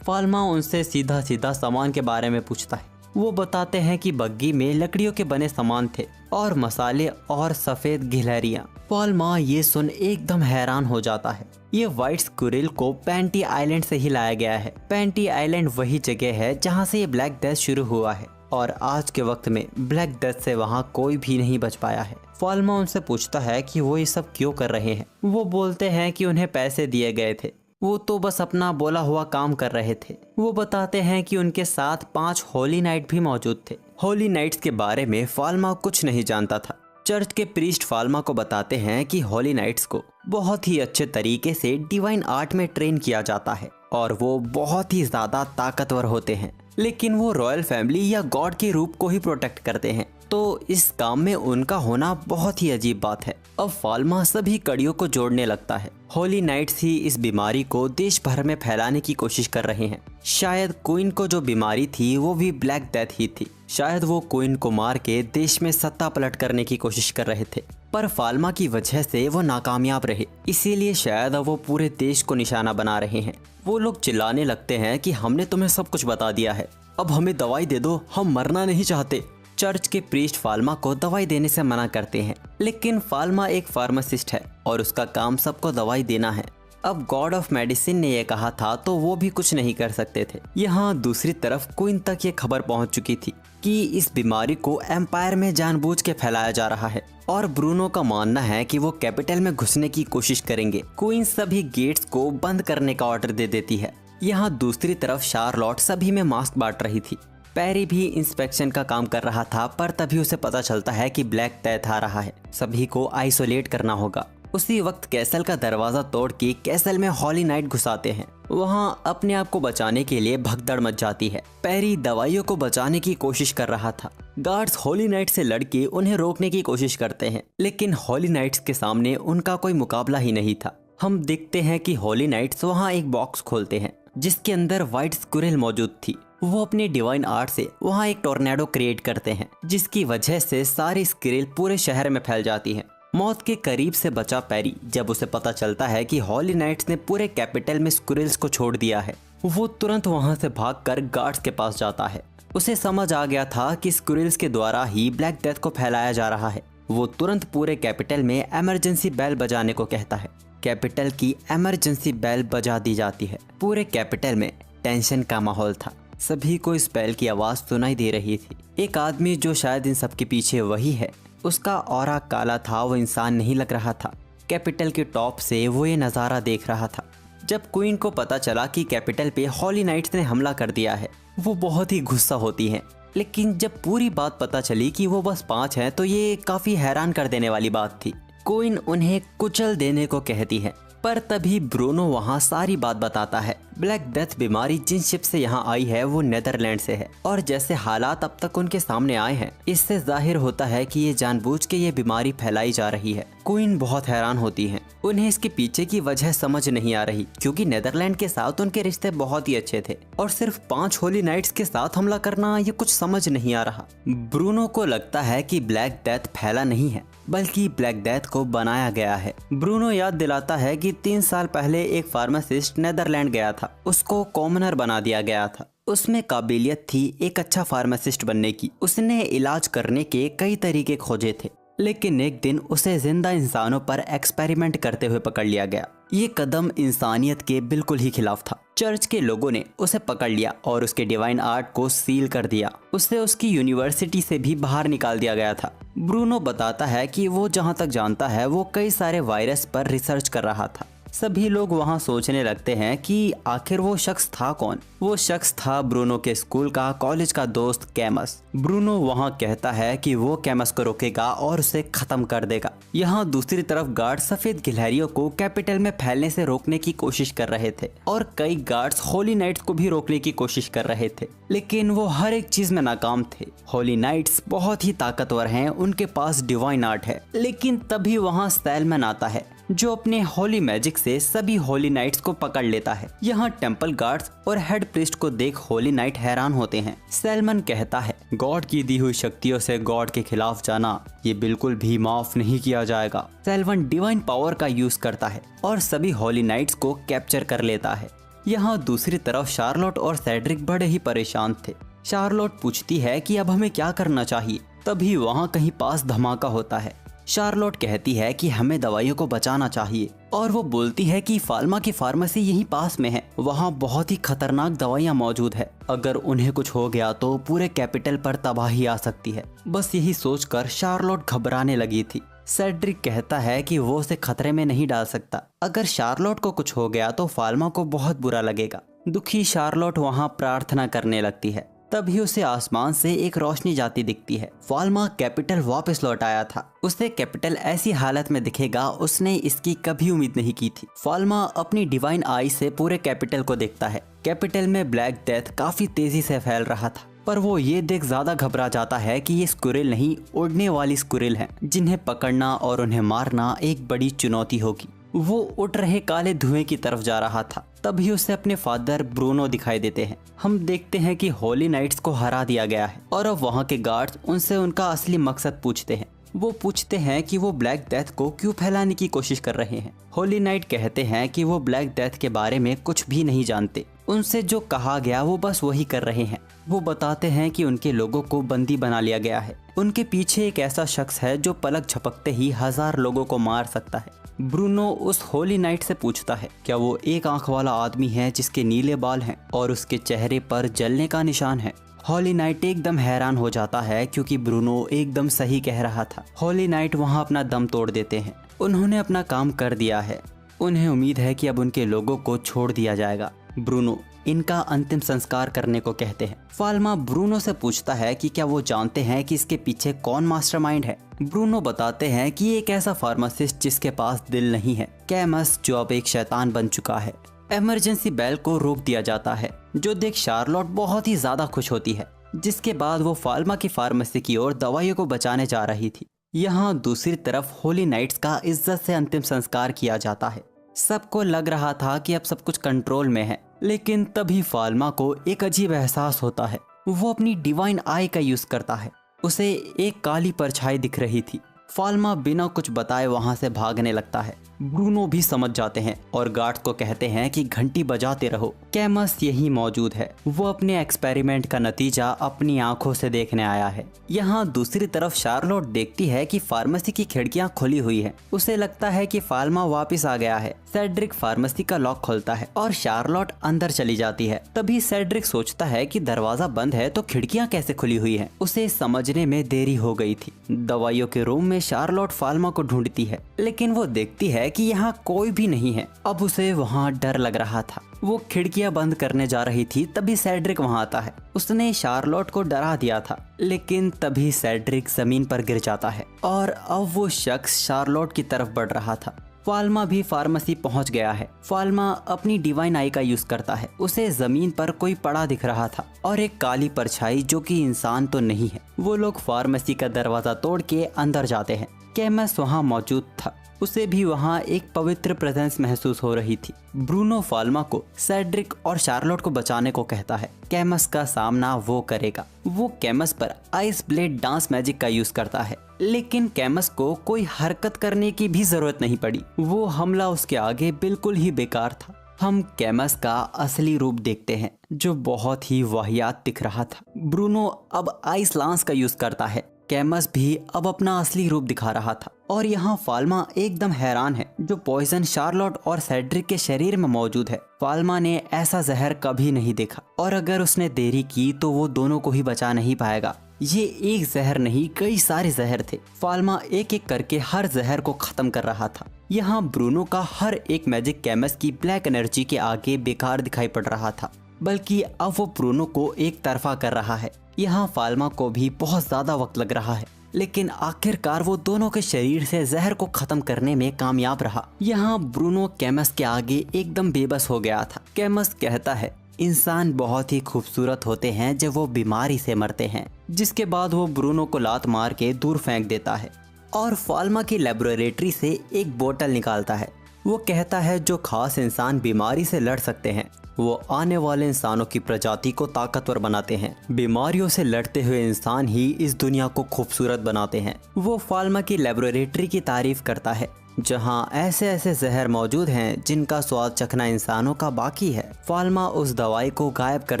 फाल्मा उनसे सीधा सीधा सामान के बारे में पूछता है। वो बताते हैं कि बग्गी में लकड़ियों के बने सामान थे और मसाले और सफ़ेद गिलहरियाँ। फाल्मा ये सुन एकदम हैरान हो जाता है। ये व्हाइट स्क्विरल को पैंटी आइलैंड से ही लाया गया है। पैंटी आइलैंड वही जगह है जहाँ से ये ब्लैक डेथ शुरू हुआ है और आज के वक्त में ब्लैक डेथ से वहाँ कोई भी नहीं बच पाया है। फाल्मा उनसे पूछता है कि वो ये सब क्यों कर रहे हैं। वो बोलते हैं कि उन्हें पैसे दिए गए थे, वो तो बस अपना बोला हुआ काम कर रहे थे। वो बताते हैं कि उनके साथ 5 होली नाइट भी मौजूद थे। होली नाइट्स के बारे में फाल्मा कुछ नहीं जानता था। चर्च के प्रीस्ट फाल्मा को बताते हैं कि होली नाइट्स को बहुत ही अच्छे तरीके से डिवाइन आर्ट में ट्रेन किया जाता है और वो बहुत ही ज़्यादा ताकतवर होते हैं, लेकिन वो रॉयल फैमिली या गॉड के रूप को ही प्रोटेक्ट करते हैं, तो इस काम में उनका होना बहुत ही अजीब बात है। अब फाल्मा सभी कड़ियों को जोड़ने लगता है। होली नाइट्स ही इस बीमारी को देश भर में फैलाने की कोशिश कर रहे हैं। शायद क्वीन को जो बीमारी थी वो भी ब्लैक डेथ ही थी। शायद वो क्वीन को मार के देश में सत्ता पलट करने की कोशिश कर रहे थे, पर फाल्मा की वजह से वो नाकामयाब रहे, इसीलिए शायद अब वो पूरे देश को निशाना बना रहे हैं। वो लोग चिल्लाने लगते हैं कि हमने तुम्हें सब कुछ बता दिया है, अब हमें दवाई दे दो, हम मरना नहीं चाहते। चर्च के प्रीस्ट फाल्मा को दवाई देने से मना करते हैं, लेकिन फाल्मा एक फार्मासिस्ट है और उसका काम सबको दवाई देना है। अब गॉड ऑफ मेडिसिन ने यह कहा था तो वो भी कुछ नहीं कर सकते थे। यहाँ दूसरी तरफ क्वीन तक ये खबर पहुँच चुकी थी कि इस बीमारी को एम्पायर में जानबूझ के फैलाया जा रहा है और ब्रूनो का मानना है कि वो कैपिटल में घुसने की कोशिश करेंगे। क्वीन सभी गेट्स को बंद करने का ऑर्डर दे देती है। यहाँ दूसरी तरफ शार्लॉट सभी में मास्क बांट रही थी। पैरी भी इंस्पेक्शन का काम कर रहा था, पर तभी उसे पता चलता है कि ब्लैक डेथ आ रहा है, सभी को आइसोलेट करना होगा। उसी वक्त कैसल का दरवाजा तोड़ के कैसल में हॉली नाइट घुसाते हैं। वहाँ अपने आप को बचाने के लिए भगदड़ मच जाती है। पैरी दवाइयों को बचाने की कोशिश कर रहा था। गार्ड्स हॉली नाइट से लड़के उन्हें रोकने की कोशिश करते हैं, लेकिन हॉली नाइट्स के सामने उनका कोई मुकाबला ही नहीं था। हम देखते हैं कि हॉली नाइट्स वहाँ एक बॉक्स खोलते हैं जिसके अंदर व्हाइट स्क्विरल मौजूद थी। वो अपने डिवाइन आर्ट से वहाँ एक टोर्नेडो क्रिएट करते हैं, जिसकी वजह से सारी स्क्विरल पूरे शहर में फैल जाती है। मौत के करीब से बचा पैरी जब उसे पता चलता है कि हॉली नाइट्स ने पूरे कैपिटल में स्क्विरल्स को छोड़ दिया है, वो तुरंत वहाँ से भागकर गार्ड्स के पास जाता है। उसे समझ आ गया था कि स्क्विरल्स के द्वारा ही ब्लैक डेथ को फैलाया जा रहा है। वो तुरंत पूरे कैपिटल में इमरजेंसी बेल बजाने को कहता है। कैपिटल की इमरजेंसी बेल बजा दी जाती है। पूरे कैपिटल में टेंशन का माहौल था। सभी को इस बेल की आवाज़ सुनाई दे रही थी। एक आदमी जो शायद इन सब के पीछे वही है, उसका ऑरा काला था, वो इंसान नहीं लग रहा था। कैपिटल के टॉप से वो ये नज़ारा देख रहा था। जब क्वीन को पता चला कि कैपिटल पे हॉली नाइट्स ने हमला कर दिया है, वो बहुत ही गुस्सा होती है। लेकिन जब पूरी बात पता चली कि वो बस 5 हैं, तो ये काफ़ी हैरान कर देने वाली बात थी। क्वीन उन्हें कुचल देने को कहती है, पर तभी ब्रूनो वहाँ सारी बात बताता है। ब्लैक डेथ बीमारी जिन शिप से यहाँ आई है वो नेदरलैंड से है, और जैसे हालात अब तक उनके सामने आए हैं, इससे जाहिर होता है कि ये जानबूझ के ये बीमारी फैलाई जा रही है। क्वीन बहुत हैरान होती हैं। उन्हें इसके पीछे की वजह समझ नहीं आ रही, क्योंकि नेदरलैंड के साथ उनके रिश्ते बहुत ही अच्छे थे और सिर्फ 5 होली नाइट्स के साथ हमला करना ये कुछ समझ नहीं आ रहा। ब्रूनो को लगता है कि ब्लैक डेथ फैला नहीं है, बल्कि ब्लैक डेथ को बनाया गया है। ब्रूनो याद दिलाता है कि 3 साल पहले एक फार्मासिस्ट नेदरलैंड गया था, उसको कॉमनर बना दिया गया था। उसमें काबिलियत थी एक अच्छा फार्मासिस्ट बनने की। उसने इलाज करने के कई तरीके खोजे थे, लेकिन एक दिन उसे जिंदा इंसानों पर एक्सपेरिमेंट करते हुए पकड़ लिया गया। ये कदम इंसानियत के बिल्कुल ही खिलाफ था। चर्च के लोगों ने उसे पकड़ लिया और उसके डिवाइन आर्ट को सील कर दिया। उसे उसकी यूनिवर्सिटी से भी बाहर निकाल दिया गया था। ब्रूनो बताता है कि वो जहाँ तक जानता है वो कई सारे वायरस पर रिसर्च कर रहा था। सभी लोग वहाँ सोचने लगते हैं कि आखिर वो शख्स था कौन। वो शख्स था ब्रूनो के स्कूल का कॉलेज का दोस्त कैमस। ब्रूनो वहाँ कहता है कि वो कैमस को रोकेगा और उसे खत्म कर देगा। यहाँ दूसरी तरफ गार्ड सफेद गिलहरियों को कैपिटल में फैलने से रोकने की कोशिश कर रहे थे और कई गार्ड्स होली नाइट्स को भी रोकने की कोशिश कर रहे थे, लेकिन वो हर एक चीज में नाकाम थे। होली नाइट्स बहुत ही ताकतवर हैं, उनके पास डिवाइन आर्ट है। लेकिन तभी वहाँ सैलमन आता है जो अपने होली मैजिक से सभी होली नाइट्स को पकड़ लेता है। यहाँ टेंपल गार्ड्स और हेड प्रीस्ट को देख होली नाइट हैरान होते हैं। सैलमन कहता है, गॉड की दी हुई शक्तियों से गॉड के खिलाफ जाना ये बिल्कुल भी माफ नहीं किया जाएगा। सैलमन डिवाइन पावर का यूज करता है और सभी होली नाइट्स को कैप्चर कर लेता है। यहाँ दूसरी तरफ शार्लोट और सेड्रिक बड़े ही परेशान थे। शार्लोट पूछती है कि अब हमें क्या करना चाहिए। तभी वहाँ कहीं पास धमाका होता है। शार्लोट कहती है कि हमें दवाइयों को बचाना चाहिए और वो बोलती है कि फाल्मा की फार्मेसी यहीं पास में है, वहाँ बहुत ही खतरनाक दवाइयाँ मौजूद है। अगर उन्हें कुछ हो गया तो पूरे कैपिटल पर तबाही आ सकती है। बस यही सोचकर शार्लोट घबराने लगी थी। सेड्रिक कहता है कि वो उसे खतरे में नहीं डाल सकता। अगर शार्लोट को कुछ हो गया तो फाल्मा को बहुत बुरा लगेगा। दुखी शार्लोट वहाँ प्रार्थना करने लगती है। तभी उसे आसमान से एक रोशनी जाती दिखती है। फाल्मा कैपिटल वापस लौट आया था। उसे कैपिटल ऐसी हालत में दिखेगा उसने इसकी कभी उम्मीद नहीं की थी। फाल्मा अपनी डिवाइन आई से पूरे कैपिटल को देखता है। कैपिटल में ब्लैक डेथ काफी तेजी से फैल रहा था, पर वो ये देख ज्यादा घबरा जाता है कि ये स्क्विरल नहीं, उड़ने वाली स्क्विरल हैं, जिन्हें पकड़ना और उन्हें मारना एक बड़ी चुनौती होगी। वो उड़ रहे काले धुएं की तरफ जा रहा था। तभी उसे अपने फादर ब्रूनो दिखाई देते हैं। हम देखते हैं कि होली नाइट्स को हरा दिया गया है और अब वहाँ के गार्ड्स उनसे उनका असली मकसद पूछते हैं। वो पूछते हैं कि वो ब्लैक डेथ को क्यों फैलाने की कोशिश कर रहे हैं। होली नाइट कहते हैं कि वो ब्लैक डेथ के बारे में कुछ भी नहीं जानते। उनसे जो कहा गया वो बस वही कर रहे हैं। वो बताते हैं कि उनके लोगों को बंदी बना लिया गया है। उनके पीछे एक ऐसा शख्स है जो पलक झपकते ही 1000 लोगों को मार सकता है। ब्रूनो उस होली नाइट से पूछता है, क्या वो एक आंख वाला आदमी है जिसके नीले बाल हैं और उसके चेहरे पर जलने का निशान है। होली नाइट एकदम हैरान हो जाता है क्योंकि ब्रूनो एकदम सही कह रहा था। होली नाइट वहाँ अपना दम तोड़ देते हैं। उन्होंने अपना काम कर दिया है। उन्हें उम्मीद है कि अब उनके लोगों को छोड़ दिया जाएगा। ब्रूनो इनका अंतिम संस्कार करने को कहते हैं। फाल्मा ब्रूनो से पूछता है कि क्या वो जानते हैं कि इसके पीछे कौन मास्टरमाइंड है। ब्रूनो बताते हैं कि एक ऐसा फार्मासिस्ट जिसके पास दिल नहीं है, कैमस, जो अब एक शैतान बन चुका है। इमरजेंसी बेल को रोक दिया जाता है, जो देख शार्लोट बहुत ही ज्यादा खुश होती है। जिसके बाद वो फाल्मा की फार्मेसी की ओर दवाइयों को बचाने जा रही थी। यहाँ दूसरी तरफ होली नाइट्स का इज्जत से अंतिम संस्कार किया जाता है। सबको लग रहा था कि अब सब कुछ कंट्रोल में है, लेकिन तभी फाल्मा को एक अजीब एहसास होता है। वो अपनी डिवाइन आई का यूज करता है। उसे एक काली परछाई दिख रही थी। फाल्मा बिना कुछ बताए वहां से भागने लगता है। ब्रूनो भी समझ जाते हैं और गार्ड्स को कहते हैं कि घंटी बजाते रहो, कैमस यही मौजूद है। वो अपने एक्सपेरिमेंट का नतीजा अपनी आंखों से देखने आया है। यहाँ दूसरी तरफ शार्लोट देखती है कि फार्मेसी की खिड़कियां खुली हुई है। उसे लगता है कि फाल्मा वापस आ गया है। सेड्रिक फार्मेसी का लॉक खोलता है और शार्लोट अंदर चली जाती है। तभी सेड्रिक सोचता है कि दरवाजा बंद है तो खिड़कियां कैसे खुली हुई है। उसे समझने में देरी हो गई थी। दवाइयों के रूम में शार्लोट फाल्मा को ढूंढती है, लेकिन वो देखती है कि यहाँ कोई भी नहीं है। अब उसे वहाँ डर लग रहा था। वो खिड़कियां बंद करने जा रही थी, तभी सेड्रिक वहाँ आता है। उसने शार्लोट को डरा दिया था, लेकिन तभी सेड्रिक जमीन पर गिर जाता है और अब वो शख्स शार्लोट की तरफ बढ़ रहा था। फाल्मा भी फार्मेसी पहुंच गया है। फाल्मा अपनी डिवाइन आई का यूज करता है। उसे जमीन पर कोई पड़ा दिख रहा था और एक काली परछाई जो कि इंसान तो नहीं है। वो लोग फार्मेसी का दरवाजा तोड़ के अंदर जाते हैं। कैमस वहाँ मौजूद था। उसे भी वहाँ एक पवित्र प्रेजेंस महसूस हो रही थी। ब्रूनो फाल्मा को सेड्रिक और शार्लोट को बचाने को कहता है। कैमस का सामना वो करेगा। वो कैमस पर आइस ब्लेड डांस मैजिक का यूज करता है, लेकिन कैमस को कोई हरकत करने की भी जरूरत नहीं पड़ी। वो हमला उसके आगे बिल्कुल ही बेकार था। हम कैमस का असली रूप देखते हैं, जो बहुत ही वाहियात दिख रहा था। ब्रूनो अब आइस लांस का यूज करता है। कैमस भी अब अपना असली रूप दिखा रहा था। और यहाँ फाल्मा एकदम हैरान है जो पॉइजन शार्लोट और सेड्रिक के शरीर में मौजूद है। फाल्मा ने ऐसा जहर कभी नहीं देखा और अगर उसने देरी की तो वो दोनों को ही बचा नहीं पाएगा। ये एक जहर नहीं, कई सारे जहर थे। फाल्मा एक एक करके हर जहर को खत्म कर रहा था। यहाँ ब्रूनो का हर एक मैजिक कैमस की ब्लैक एनर्जी के आगे बेकार दिखाई पड़ रहा था, बल्कि अब वो ब्रूनो को एक तरफा कर रहा है। यहाँ फाल्मा को भी बहुत ज्यादा वक्त लग रहा है, लेकिन आखिरकार वो दोनों के शरीर से जहर को खत्म करने में कामयाब रहा। यहाँ ब्रूनो कैमस के आगे एकदम बेबस हो गया था। कैमस कहता है इंसान बहुत ही खूबसूरत होते हैं जब वो बीमारी से मरते हैं, जिसके बाद वो ब्रूनो को लात मार के दूर फेंक देता है और फाल्मा की लेबोरेटरी से एक बोतल निकालता है। वो कहता है जो खास इंसान बीमारी से लड़ सकते हैं वो आने वाले इंसानों की प्रजाति को ताकतवर बनाते हैं। बीमारियों से लड़ते हुए इंसान ही इस दुनिया को खूबसूरत बनाते हैं। वो फाल्मा की लेबोरेटरी की तारीफ करता है जहां ऐसे ऐसे जहर मौजूद हैं जिनका स्वाद चखना इंसानों का बाकी है। फाल्मा उस दवाई को गायब कर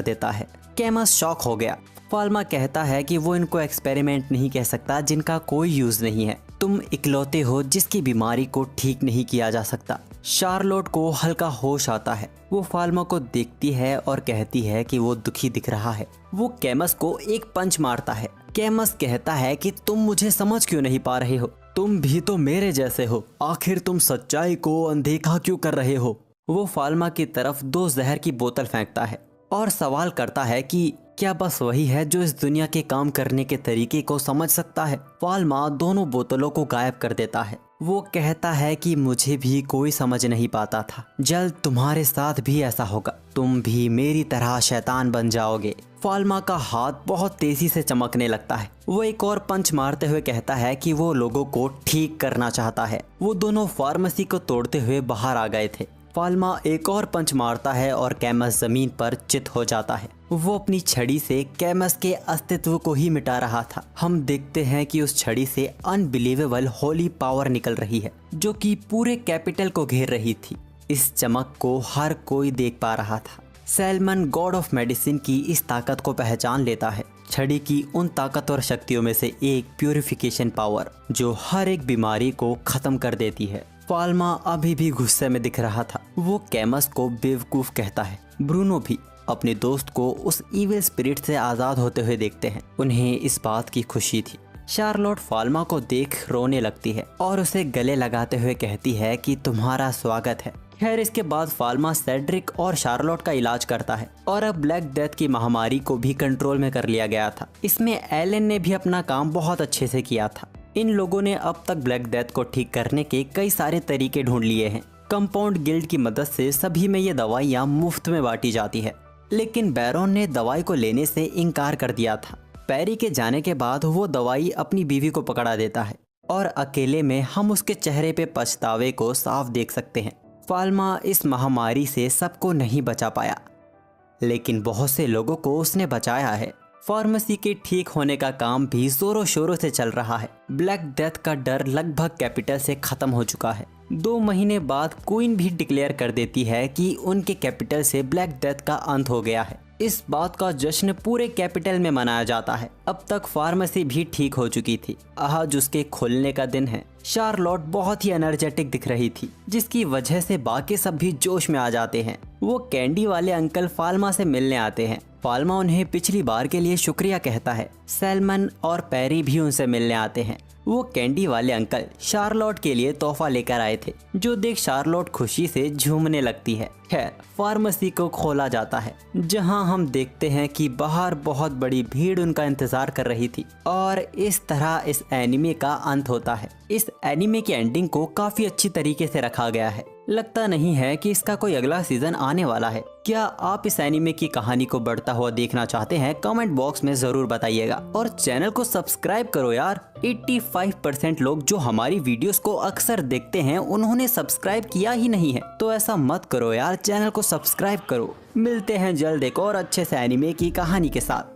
देता है। कैमस शॉक हो गया। फाल्मा कहता है कि वो इनको एक्सपेरिमेंट नहीं कह सकता जिनका कोई यूज नहीं है। तुम इकलौते हो जिसकी बीमारी को ठीक नहीं किया जा सकता। शार्लोट को हल्का होश आता है। वो फाल्मा को देखती है और कहती है कि वो दुखी दिख रहा है। वो कैमस को एक पंच मारता है। कैमस कहता है कि तुम मुझे समझ क्यों नहीं पा रहे हो, तुम भी तो मेरे जैसे हो, आखिर तुम सच्चाई को अनदेखा क्यों कर रहे हो। वो फाल्मा की तरफ 2 जहर की बोतल फेंकता है और सवाल करता है कि क्या बस वही है जो इस दुनिया के काम करने के तरीके को समझ सकता है। फाल्मा दोनों बोतलों को गायब कर देता है। वो कहता है कि मुझे भी कोई समझ नहीं पाता था, जल्द तुम्हारे साथ भी ऐसा होगा, तुम भी मेरी तरह शैतान बन जाओगे। फाल्मा का हाथ बहुत तेजी से चमकने लगता है। वो एक और पंच मारते हुए कहता है कि वो लोगों को ठीक करना चाहता है। वो दोनों फार्मेसी को तोड़ते हुए बाहर आ गए थे। फाल्मा एक और पंच मारता है और कैमस जमीन पर चित हो जाता है। वो अपनी छड़ी से कैमस के अस्तित्व को ही मिटा रहा था। हम देखते हैं कि उस छड़ी से अनबिलीवेबल होली पावर निकल रही है जो कि पूरे कैपिटल को घेर रही थी। इस चमक को हर कोई देख पा रहा था। सैलमन गॉड ऑफ मेडिसिन की इस ताकत को पहचान लेता है। छड़ी की उन ताकतवर शक्तियों में से एक प्यूरिफिकेशन पावर जो हर एक बीमारी को खत्म कर देती है। फाल्मा अभी भी गुस्से में दिख रहा था। वो कैमस को बेवकूफ कहता है। ब्रूनो भी अपने दोस्त को उस इविल स्पिरिट से आज़ाद होते हुए देखते हैं। उन्हें इस बात की खुशी थी। शार्लोट फाल्मा को देख रोने लगती है और उसे गले लगाते हुए कहती है कि तुम्हारा स्वागत है। खैर इसके बाद फाल्मा सेड्रिक और शार्लोट का इलाज करता है और अब ब्लैक डेथ की महामारी को भी कंट्रोल में कर लिया गया था। इसमें एलन ने भी अपना काम बहुत अच्छे से किया था। इन लोगों ने अब तक ब्लैक डेथ को ठीक करने के कई सारे तरीके ढूंढ लिए हैं। कंपाउंड गिल्ड की मदद से सभी में ये दवाइयाँ मुफ्त में बांटी जाती है, लेकिन बैरोन ने दवाई को लेने से इनकार कर दिया था। पैरी के जाने के बाद वो दवाई अपनी बीवी को पकड़ा देता है और अकेले में हम उसके चेहरे पे पछतावे को साफ देख सकते हैं। फाल्मा इस महामारी से सबको नहीं बचा पाया, लेकिन बहुत से लोगों को उसने बचाया है। फार्मेसी के ठीक होने का काम भी जोरों शोरों से चल रहा है। ब्लैक डेथ का डर लगभग कैपिटल से खत्म हो चुका है। 2 महीने बाद क्वीन भी डिक्लेयर कर देती है कि उनके कैपिटल से ब्लैक डेथ का अंत हो गया है। इस बात का जश्न पूरे कैपिटल में मनाया जाता है। अब तक फार्मेसी भी ठीक हो चुकी थी। आज उसके खुलने का दिन है। शार्लोट बहुत ही एनर्जेटिक दिख रही थी, जिसकी वजह से बाकी सब भी जोश में आ जाते हैं। वो कैंडी वाले अंकल फाल्मा से मिलने आते हैं। फाल्मा उन्हें पिछली बार के लिए शुक्रिया कहता है। सैलमन और पैरी भी उनसे मिलने आते हैं। वो कैंडी वाले अंकल शार्लोट के लिए तोहफा लेकर आए थे, जो देख शार्लोट खुशी से झूमने लगती है। खैर फार्मेसी को खोला जाता है, जहां हम देखते हैं कि बाहर बहुत बड़ी भीड़ उनका इंतजार कर रही थी। और इस तरह इस एनिमे का अंत होता है। इस एनिमे की एंडिंग को काफी अच्छी तरीके से रखा गया है। लगता नहीं है कि इसका कोई अगला सीजन आने वाला है। क्या आप इस एनिमे की कहानी को बढ़ता हुआ देखना चाहते हैं? कमेंट बॉक्स में जरूर बताइएगा और चैनल को सब्सक्राइब करो यार। 85% लोग जो हमारी वीडियोस को अक्सर देखते हैं उन्होंने सब्सक्राइब किया ही नहीं है, तो ऐसा मत करो यार, चैनल को सब्सक्राइब करो। मिलते हैं जल्द एक और अच्छे से एनिमे की कहानी के साथ।